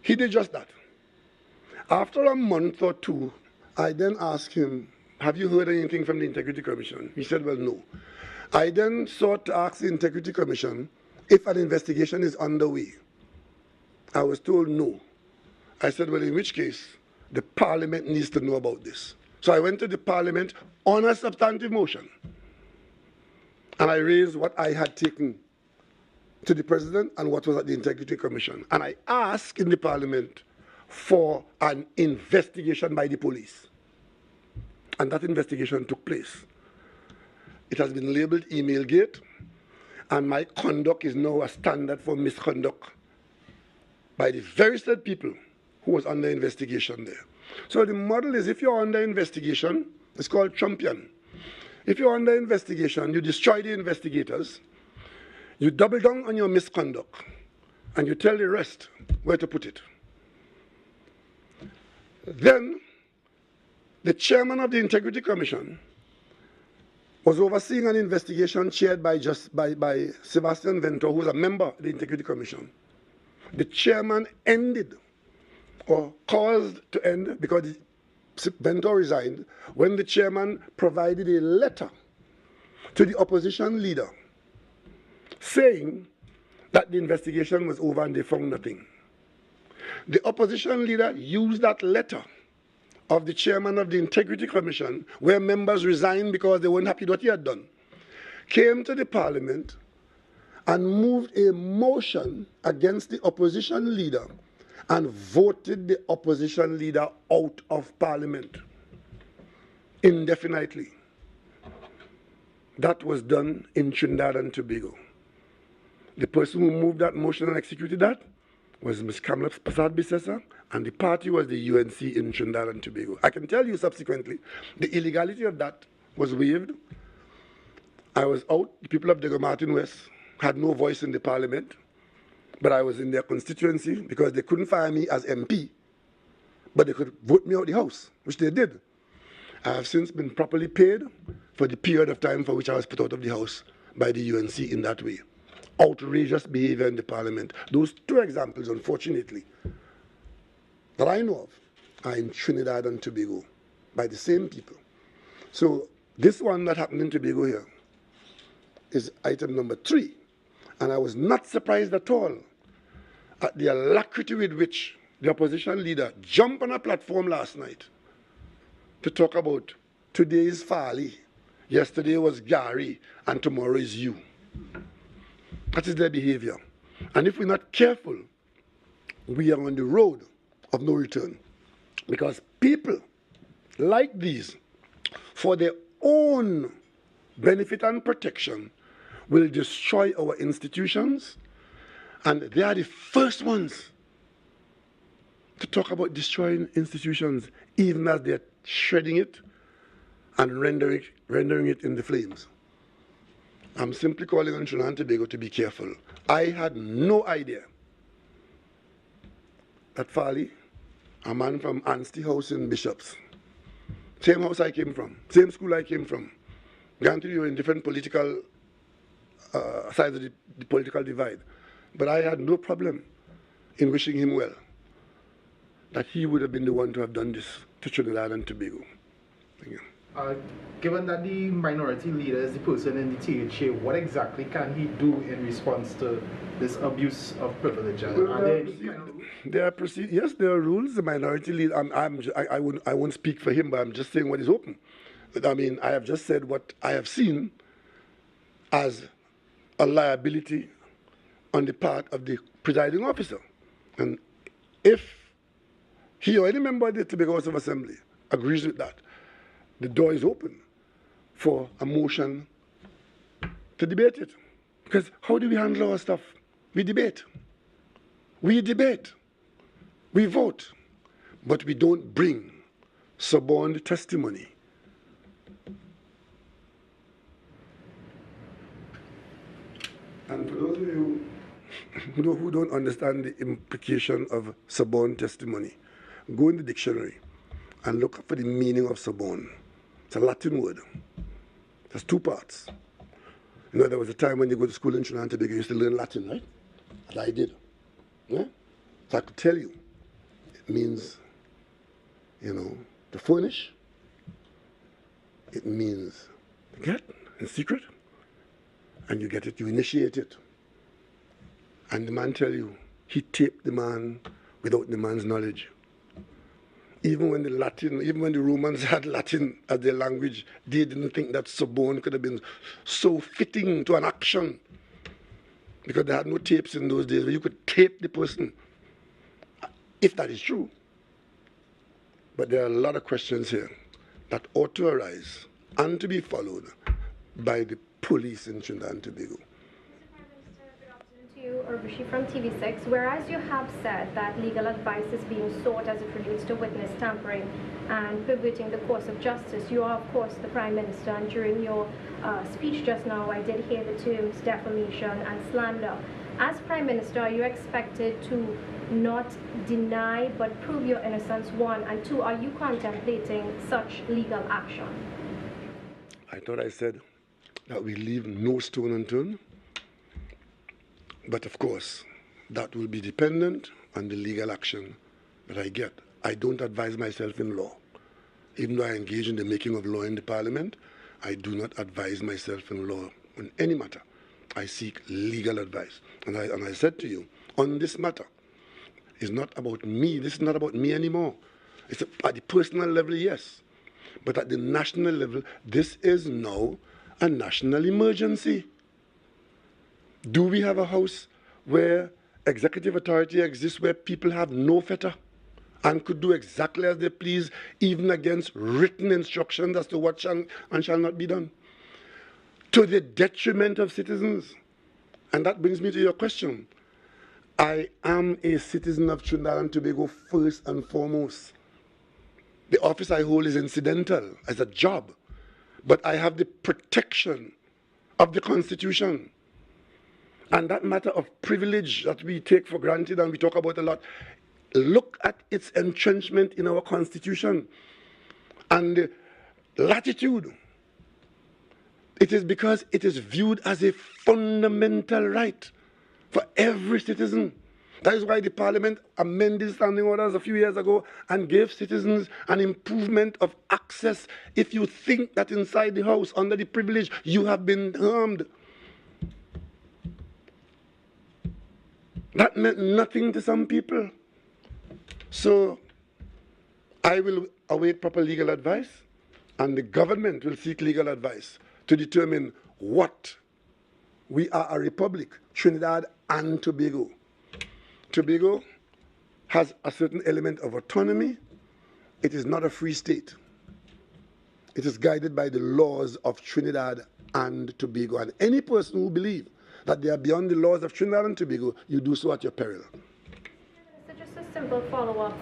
He did just that. After a month or two, I then asked him, have you heard anything from the Integrity Commission? He said, well, no. I then sought to ask the Integrity Commission if an investigation is underway. I was told no. I said, well, in which case, the Parliament needs to know about this. So I went to the Parliament on a substantive motion, and I raised what I had taken to the President and what was at the Integrity Commission. And I asked in the Parliament for an investigation by the police. And that investigation took place. It has been labeled Emailgate, and my conduct is now a standard for misconduct by the very said people who was under investigation there. So the model is, if you're under investigation, it's called Trumpian. If you're under investigation, you destroy the investigators, you double down on your misconduct, and you tell the rest where to put it. Then, the chairman of the Integrity Commission was overseeing an investigation chaired by Sebastian Ventor, who was a member of the Integrity Commission. The chairman ended, or caused to end, because Ventor resigned, when the chairman provided a letter to the opposition leader saying that the investigation was over and they found nothing. The opposition leader used that letter of the chairman of the Integrity Commission, where members resigned because they weren't happy with what he had done, came to the Parliament and moved a motion against the opposition leader and voted the opposition leader out of Parliament indefinitely. That was done in Trinidad and Tobago. The person who moved that motion and executed that was Ms. Kamala Prasad Bissessa, and the party was the UNC in Trinidad and Tobago. I can tell you subsequently, the illegality of that was waived. I was out. The people of Diego Martin West had no voice in the Parliament, but I was in their constituency because they couldn't fire me as MP, but they could vote me out of the House, which they did. I have since been properly paid for the period of time for which I was put out of the House by the UNC in that way. Outrageous behavior in the Parliament. Those two examples, unfortunately, that I know of, are in Trinidad and Tobago by the same people. So this one that happened in Tobago here is item number 3. And I was not surprised at all at the alacrity with which the opposition leader jumped on a platform last night to talk about today is Farley, yesterday was Gary, and tomorrow is you. That is their behavior. And if we're not careful, we are on the road of no return. Because people like these, for their own benefit and protection, will destroy our institutions, and they are the first ones to talk about destroying institutions, even as they're shredding it and rendering it in the flames. I'm simply calling on Trinidad and Tobago to be careful. I had no idea that Farley, a man from Anstey House in Bishops, same house I came from, same school I came from, granted you in different political sides of the political divide, but I had no problem in wishing him well, that he would have been the one to have done this to Trinidad and Tobago. Thank you. Given that the minority leader is the person in the THA, what exactly can he do in response to this abuse of privilege? Yes, there are rules. The minority leader, I won't speak for him, but I'm just saying what is open. But I mean, I have just said what I have seen as a liability on the part of the presiding officer. And if he or any member of the Tobago House of Assembly agrees with that, the door is open for a motion to debate it. Because how do we handle our stuff? We debate. We debate. We vote. But we don't bring suborned testimony. And for those of you who don't understand the implication of suborned testimony, go in the dictionary and look for the meaning of suborn. It's a Latin word. There's two parts. You know, there was a time when you go to school in Trinidad and Tobago, you used to learn Latin, right? And I did. Yeah? So I could tell you, it means, you know, to furnish. It means to get in secret. And you get it, you initiate it. And the man tell you, he taped the man without the man's knowledge. Even when the Romans had Latin as their language, they didn't think that suborn could have been so fitting to an action. Because they had no tapes in those days where you could tape the person, if that is true. But there are a lot of questions here that ought to arise and to be followed by the police in Trinidad and Tobago. Urbushi from TV6, whereas you have said that legal advice is being sought as it relates to witness tampering and perverting the course of justice, you are of course the Prime Minister, and during your speech just now I did hear the terms defamation and slander. As Prime Minister, are you expected to not deny but prove your innocence, one, and two, are you contemplating such legal action? I thought I said that we leave no stone unturned. But of course, that will be dependent on the legal action that I get. I don't advise myself in law. Even though I engage in the making of law in the Parliament, I do not advise myself in law on any matter. I seek legal advice. And I said to you, on this matter, it's not about me. This is not about me anymore. It's at the personal level, yes. But at the national level, this is now a national emergency. Do we have a house where executive authority exists, where people have no fetter and could do exactly as they please, even against written instructions as to what shall and shall not be done, to the detriment of citizens? And that brings me to your question. I am a citizen of Trinidad and Tobago first and foremost. The office I hold is incidental as a job, but I have the protection of the Constitution. And that matter of privilege that we take for granted and we talk about a lot, look at its entrenchment in our Constitution and the latitude. It is because it is viewed as a fundamental right for every citizen. That is why the Parliament amended standing orders a few years ago and gave citizens an improvement of access if you think that inside the house, under the privilege, you have been harmed. That meant nothing to some people. So I will await proper legal advice, and the government will seek legal advice to determine what. We are a republic, Trinidad and Tobago. Tobago has a certain element of autonomy. It is not a free state. It is guided by the laws of Trinidad and Tobago. And any person who believes that they are beyond the laws of Trinidad and Tobago, you do so at your peril. So just a simple follow-up.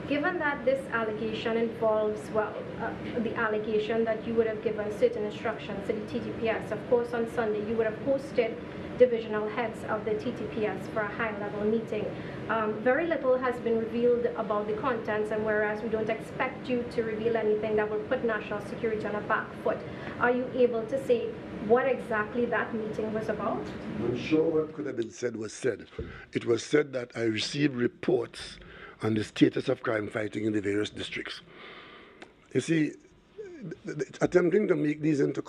Given that this allegation involves, well, the allegation that you would have given certain instructions to the TTPS, of course on Sunday you would have hosted divisional heads of the TTPS for a high-level meeting. Very little has been revealed about the contents, and whereas we don't expect you to reveal anything that will put national security on a back foot, are you able to say what exactly that meeting was about? I'm sure what could have been said was said. It was said that I received reports on the status of crime fighting in the various districts. You see, attempting to make these into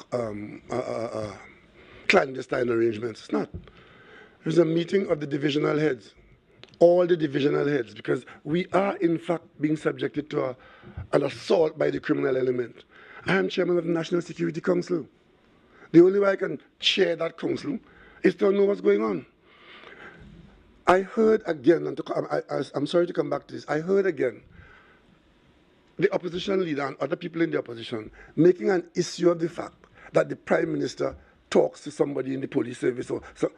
clandestine arrangements, it's not. It was a meeting of the divisional heads, all the divisional heads, because we are in fact being subjected to an assault by the criminal element. I am chairman of the National Security Council. The only way I can chair that council is to know what's going on. I heard again, and I'm sorry to come back to this, I heard again the opposition leader and other people in the opposition making an issue of the fact that the Prime Minister talks to somebody in the police service. So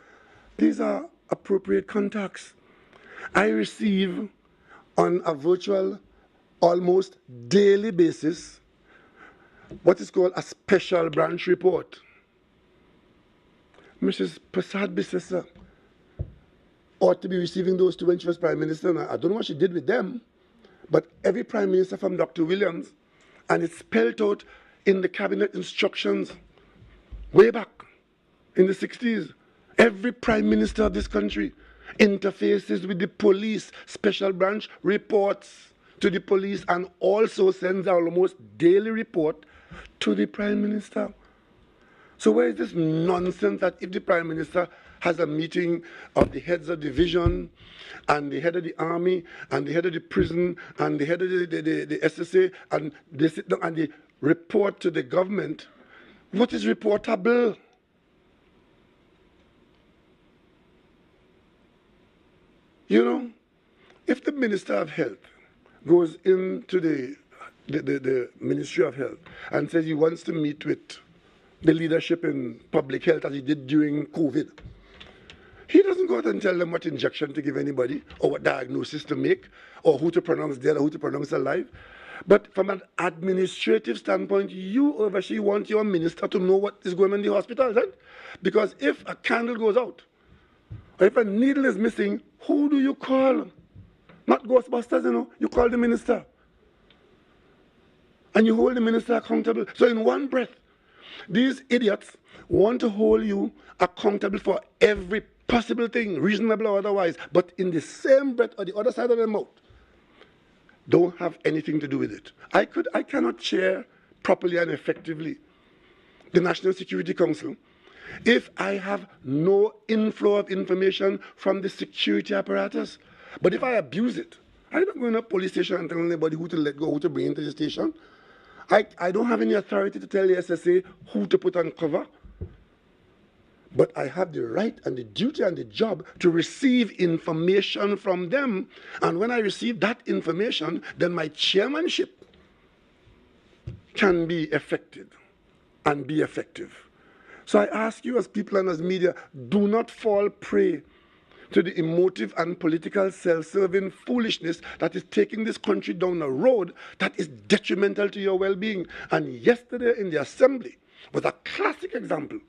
these are appropriate contacts. I receive on a virtual, almost daily basis, what is called a special branch report. Mrs. Prasad Bissessa ought to be receiving those two when she was Prime Minister. Now, I don't know what she did with them, but every Prime Minister from Dr. Williams, and it's spelled out in the cabinet instructions way back in the 60s. Every Prime Minister of this country interfaces with the police, special branch reports to the police, and also sends an almost daily report to the Prime Minister. So where is this nonsense that if the Prime Minister has a meeting of the heads of division and the head of the army and the head of the prison and the head of the SSA, and they sit down and they report to the government, what is reportable? You know, if the Minister of Health goes into the Ministry of Health and says he wants to meet with the leadership in public health as he did during COVID, he doesn't go out and tell them what injection to give anybody or what diagnosis to make or who to pronounce dead or who to pronounce alive. But from an administrative standpoint, you oversee want your minister to know what is going on in the hospital, right? Because if a candle goes out or if a needle is missing, who do you call? Not Ghostbusters, you know. You call the minister. And you hold the minister accountable. So in one breath, these idiots want to hold you accountable for every possible thing, reasonable or otherwise, but in the same breath or the other side of the mouth, don't have anything to do with it. I cannot chair properly and effectively the National Security Council if I have no inflow of information from the security apparatus. But if I abuse it, I'm not going to a police station and telling anybody who to let go, who to bring into the station. I don't have any authority to tell the SSA who to put on cover. But I have the right and the duty and the job to receive information from them. And when I receive that information, then my chairmanship can be affected and be effective. So I ask you as people and as media, do not fall prey to the emotive and political self-serving foolishness that is taking this country down a road that is detrimental to your well-being. And yesterday in the assembly was a classic example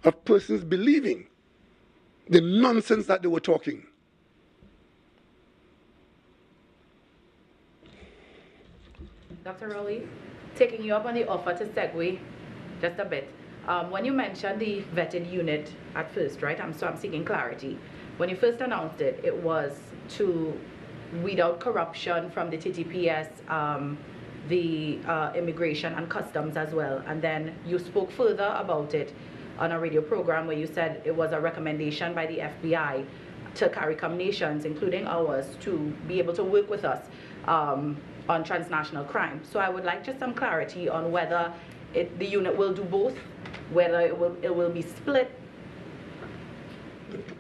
of persons believing the nonsense that they were talking. Dr. Rowley, taking you up on the offer to segue just a bit. When you mentioned the vetted unit at first, right? So I'm seeking clarity. When you first announced it, it was to weed out corruption from the TTPS, the immigration and customs as well. And then you spoke further about it on a radio program where you said it was a recommendation by the FBI to CARICOM nations, including ours, to be able to work with us on transnational crime. So I would like just some clarity on whether the unit will do both, whether it will be split.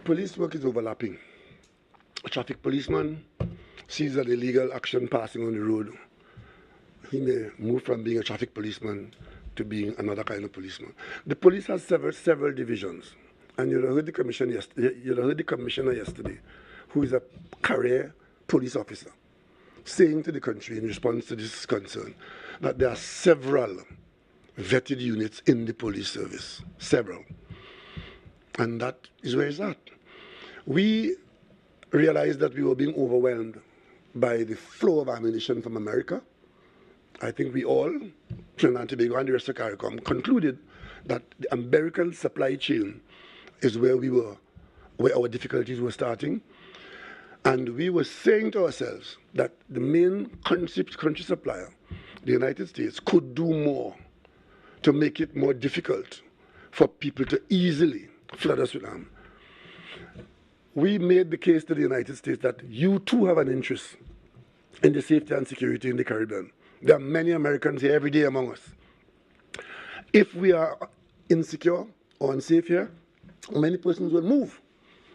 Police work is overlapping. A traffic policeman sees an illegal action passing on the road. He may move from being a traffic policeman to being another kind of policeman. The police has several divisions. And you heard the commissioner yesterday, who is a career police officer, saying to the country in response to this concern that there are several vetted units in the police service, several. And that is where it's at. We realized that we were being overwhelmed by the flow of ammunition from America. I think we all, Trinidad and Tobago and the rest of CARICOM, concluded that the American supply chain is where our difficulties were starting. And we were saying to ourselves that the main country supplier, the United States, could do more to make it more difficult for people to easily flood us with arms. We made the case to the United States that you too have an interest in the safety and security in the Caribbean. There are many Americans here every day among us. If we are insecure or unsafe here, many persons will move.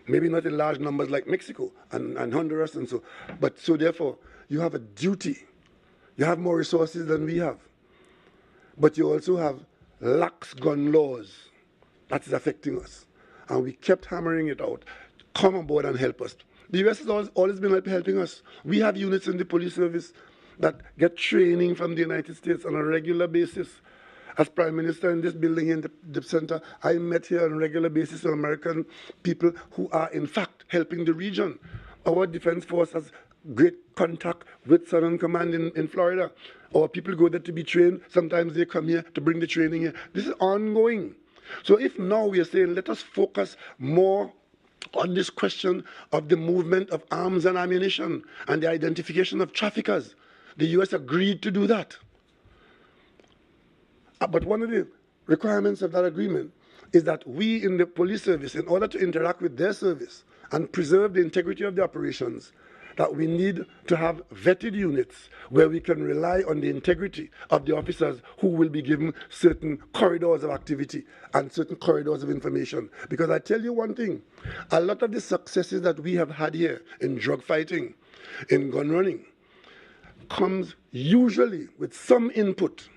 Maybe not in large numbers like Mexico and Honduras and so. But so therefore, you have a duty. You have more resources than we have. But you also have lax gun laws that is affecting us. And we kept hammering it out. Come on board and help us. The U.S. has always been helping us. We have units in the police service that get training from the United States on a regular basis. As Prime Minister in this building here in the center, I met here on a regular basis with American people who are in fact helping the region. Our defense force has great contact with Southern Command in Florida. Our people go there to be trained. Sometimes they come here to bring the training here. This is ongoing. So if now we are saying let us focus more on this question of the movement of arms and ammunition and the identification of traffickers, the U.S. agreed to do that. But one of the requirements of that agreement is that we in the police service, in order to interact with their service and preserve the integrity of the operations, that we need to have vetted units where we can rely on the integrity of the officers who will be given certain corridors of activity and certain corridors of information. Because I tell you one thing, a lot of the successes that we have had here in drug fighting, in gun running, comes usually with some input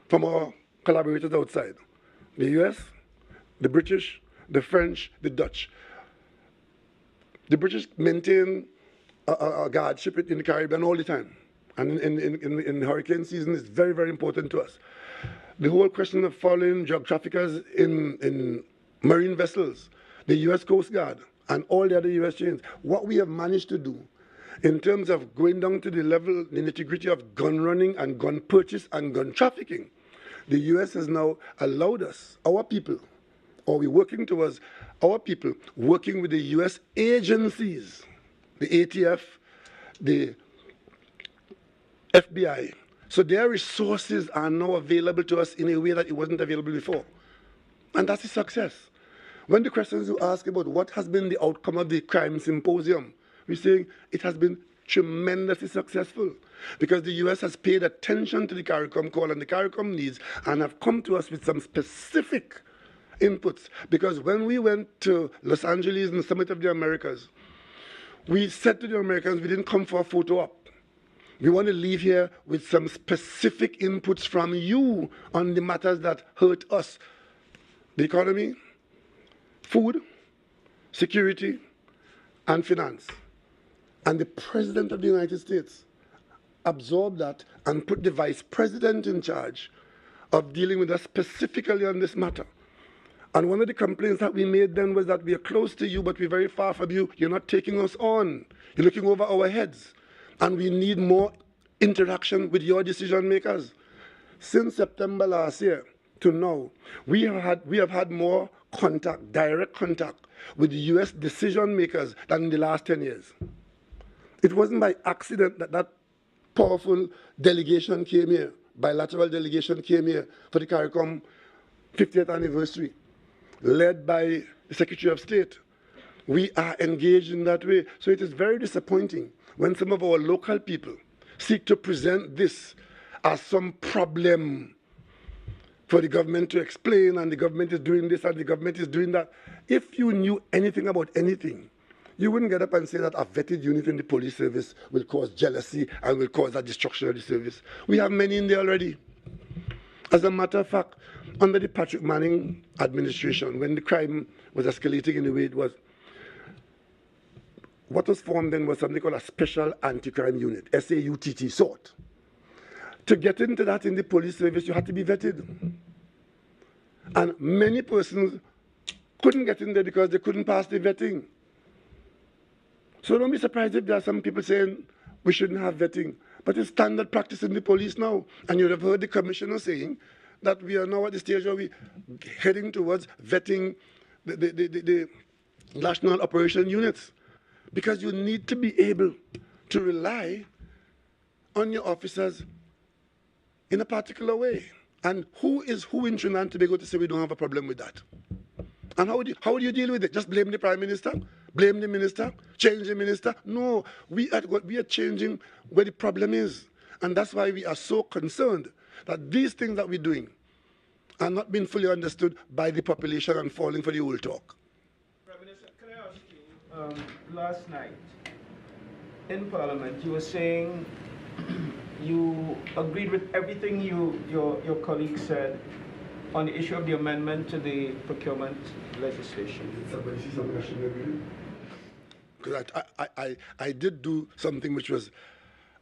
from our collaborators outside. The US, the British, the French, the Dutch. The British maintain a guardship in the Caribbean all the time. And in the hurricane season, it's very, very important to us. The whole question of following drug traffickers in marine vessels, the US Coast Guard, and all the other US chains, what we have managed to do in terms of going down to the level, the nitty-gritty of gun running and gun purchase and gun trafficking, the US has now allowed us, our people, or we're working towards our people, working with the US agencies, the ATF, the FBI. So their resources are now available to us in a way that it wasn't available before. And that's a success. When the questions you ask about what has been the outcome of the crime symposium, we're saying it has been tremendously successful because the US has paid attention to the CARICOM call and the CARICOM needs and have come to us with some specific inputs. Because when we went to Los Angeles and the Summit of the Americas, we said to the Americans, we didn't come for a photo op. We want to leave here with some specific inputs from you on the matters that hurt us. The economy, food, security, and finance. And the President of the United States absorbed that and put the Vice President in charge of dealing with us specifically on this matter. And one of the complaints that we made then was that we are close to you, but we're very far from you. You're not taking us on. You're looking over our heads. And we need more interaction with your decision makers. Since September last year to now, we have had more contact, direct contact with the US decision makers than in the last 10 years. It wasn't by accident that that powerful delegation came here, bilateral delegation came here for the CARICOM 50th anniversary, led by the Secretary of State. we are engaged in that way. So it is very disappointing when some of our local people seek to present this as some problem for the government to explain, and the government is doing this and the government is doing that. If you knew anything about anything, you wouldn't get up and say that a vetted unit in the police service will cause jealousy and will cause a destruction of the service. We have many in there already. As a matter of fact, under the Patrick Manning administration, when the crime was escalating in the way it was, what was formed then was something called a Special Anti-Crime Unit, SAUTT, SORT. To get into that in the police service, you had to be vetted. And many persons couldn't get in there because they couldn't pass the vetting. So don't be surprised if there are some people saying we shouldn't have vetting. But it's standard practice in the police now. And you'd have heard the commissioner saying that we are now at the stage where we're heading towards vetting the national operation units. Because you need to be able to rely on your officers in a particular way. And who is who in Trinidad and Tobago to say we don't have a problem with that? And how do you deal with it? Just blame the Prime Minister? Blame the minister? Change the minister? No, we are changing where the problem is. And that's why we are so concerned that these things that we're doing are not being fully understood by the population and falling for the old talk. Prime Minister, can I ask you, last night in Parliament, you were saying you agreed with everything your colleague said on the issue of the amendment to the procurement legislation. Did somebody see something I shouldn't agree with? Because I did do something which was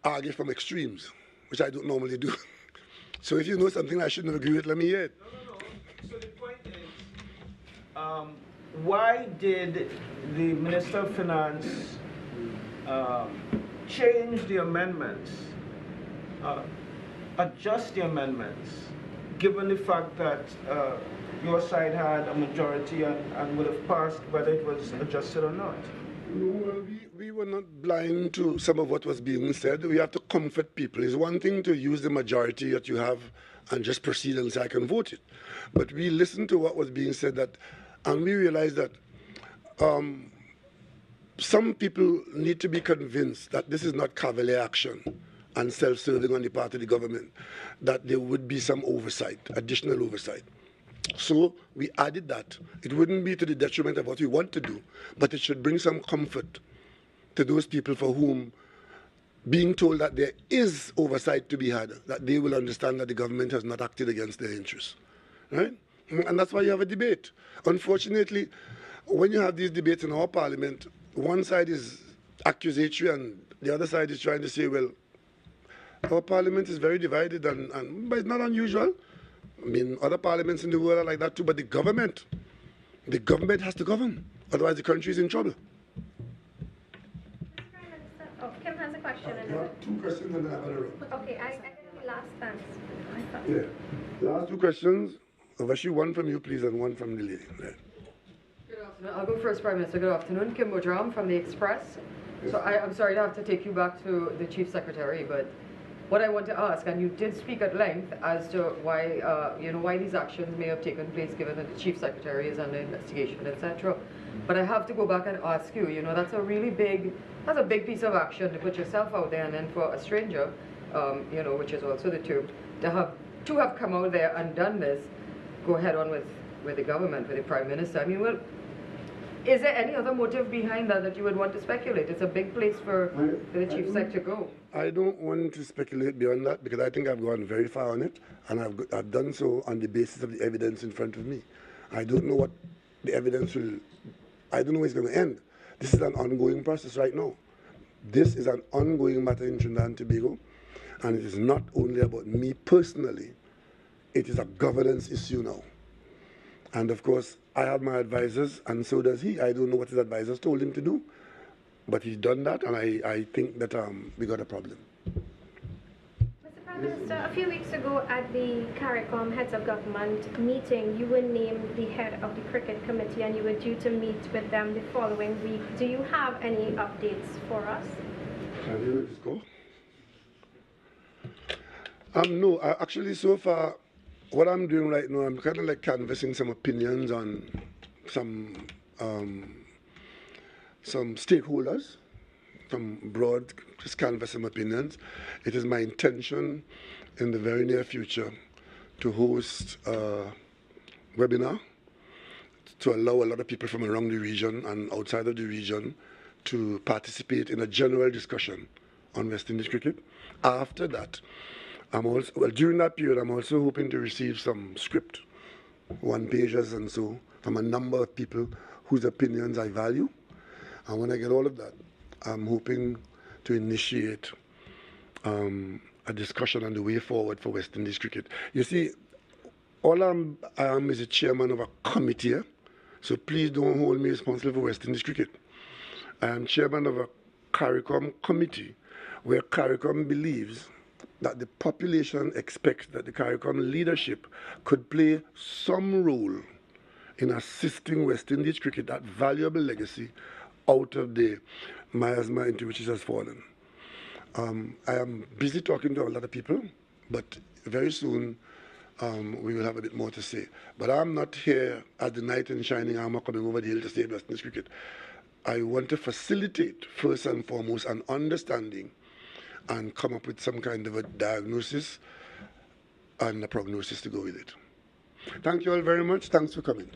argue from extremes, which I don't normally do. So if you know something I shouldn't agree with, let me hear it. No. So the point is, why did the Minister of Finance change the amendments, adjust the amendments, given the fact that your side had a majority and would have passed whether it was adjusted or not? Well, we were not blind to some of what was being said. We have to comfort people. It's one thing to use the majority that you have and just proceed and say, I can vote it. But we listened to what was being said, and we realized that some people need to be convinced that this is not cavalier action and self-serving on the part of the government, that there would be some oversight, additional oversight. So we added that. It wouldn't be to the detriment of what we want to do, but it should bring some comfort to those people for whom being told that there is oversight to be had, that they will understand that the government has not acted against their interests, right? And that's why you have a debate. Unfortunately, when you have these debates in our parliament, one side is accusatory and the other side is trying to say, well, our parliament is very divided, but it's not unusual. I mean, other parliaments in the world are like that too, but the government has to govern. Otherwise, the country is in trouble. Oh, Kim has a question. I have two questions and then I better run. Okay, I did the last answer. Yeah. Last two questions. Vashi, one from you, please, and one from the lady. Yeah. Good afternoon. I'll go first, Prime Minister. Good afternoon. Kim Boudram from the Express. Yes. So I'm sorry to have to take you back to the Chief Secretary, but what I want to ask, and you did speak at length as to why, why these actions may have taken place, given that the Chief Secretary is under investigation, etc. But I have to go back and ask you, that's a really big, that's a big piece of action to put yourself out there, and then for a stranger, which is also the term, to have come out there and done this, go head on with the government, with the Prime Minister. I mean, well, is there any other motive behind that you would want to speculate? It's a big place for the Chief Secretary to go. I don't want to speculate beyond that because I think I've gone very far on it, and I've done so on the basis of the evidence in front of me. I don't know what the evidence will, I don't know where it's going to end. This is an ongoing process right now. This is an ongoing matter in Trinidad and Tobago, and it is not only about me personally, it is a governance issue now. And of course, I have my advisors, and so does he. I don't know what his advisors told him to do, but he's done that, and I think that we got a problem. Mr. Prime Minister, a few weeks ago at the CARICOM Heads of Government meeting, you were named the head of the Cricket Committee, and you were due to meet with them the following week. Do you have any updates for us? Have you let this go? No, actually, so far, what I'm doing right now, I'm kind of like canvassing some opinions on some some stakeholders from broad canvas of opinions. It is my intention in the very near future to host a webinar to allow a lot of people from around the region and outside of the region to participate in a general discussion on West Indies cricket. After that, during that period, I'm also hoping to receive some script, one-pagers and so, from a number of people whose opinions I value. And when I get all of that, I'm hoping to initiate a discussion on the way forward for West Indies cricket. You see, all I am is a chairman of a committee, so please don't hold me responsible for West Indies cricket. I am chairman of a CARICOM committee, where CARICOM believes that the population expects that the CARICOM leadership could play some role in assisting West Indies cricket, that valuable legacy, out of the miasma into which it has fallen. I am busy talking to a lot of people, but very soon we will have a bit more to say. But I'm not here as the knight in shining armor coming over the hill to save West Indies cricket. I want to facilitate, first and foremost, an understanding and come up with some kind of a diagnosis and a prognosis to go with it. Thank you all very much. Thanks for coming.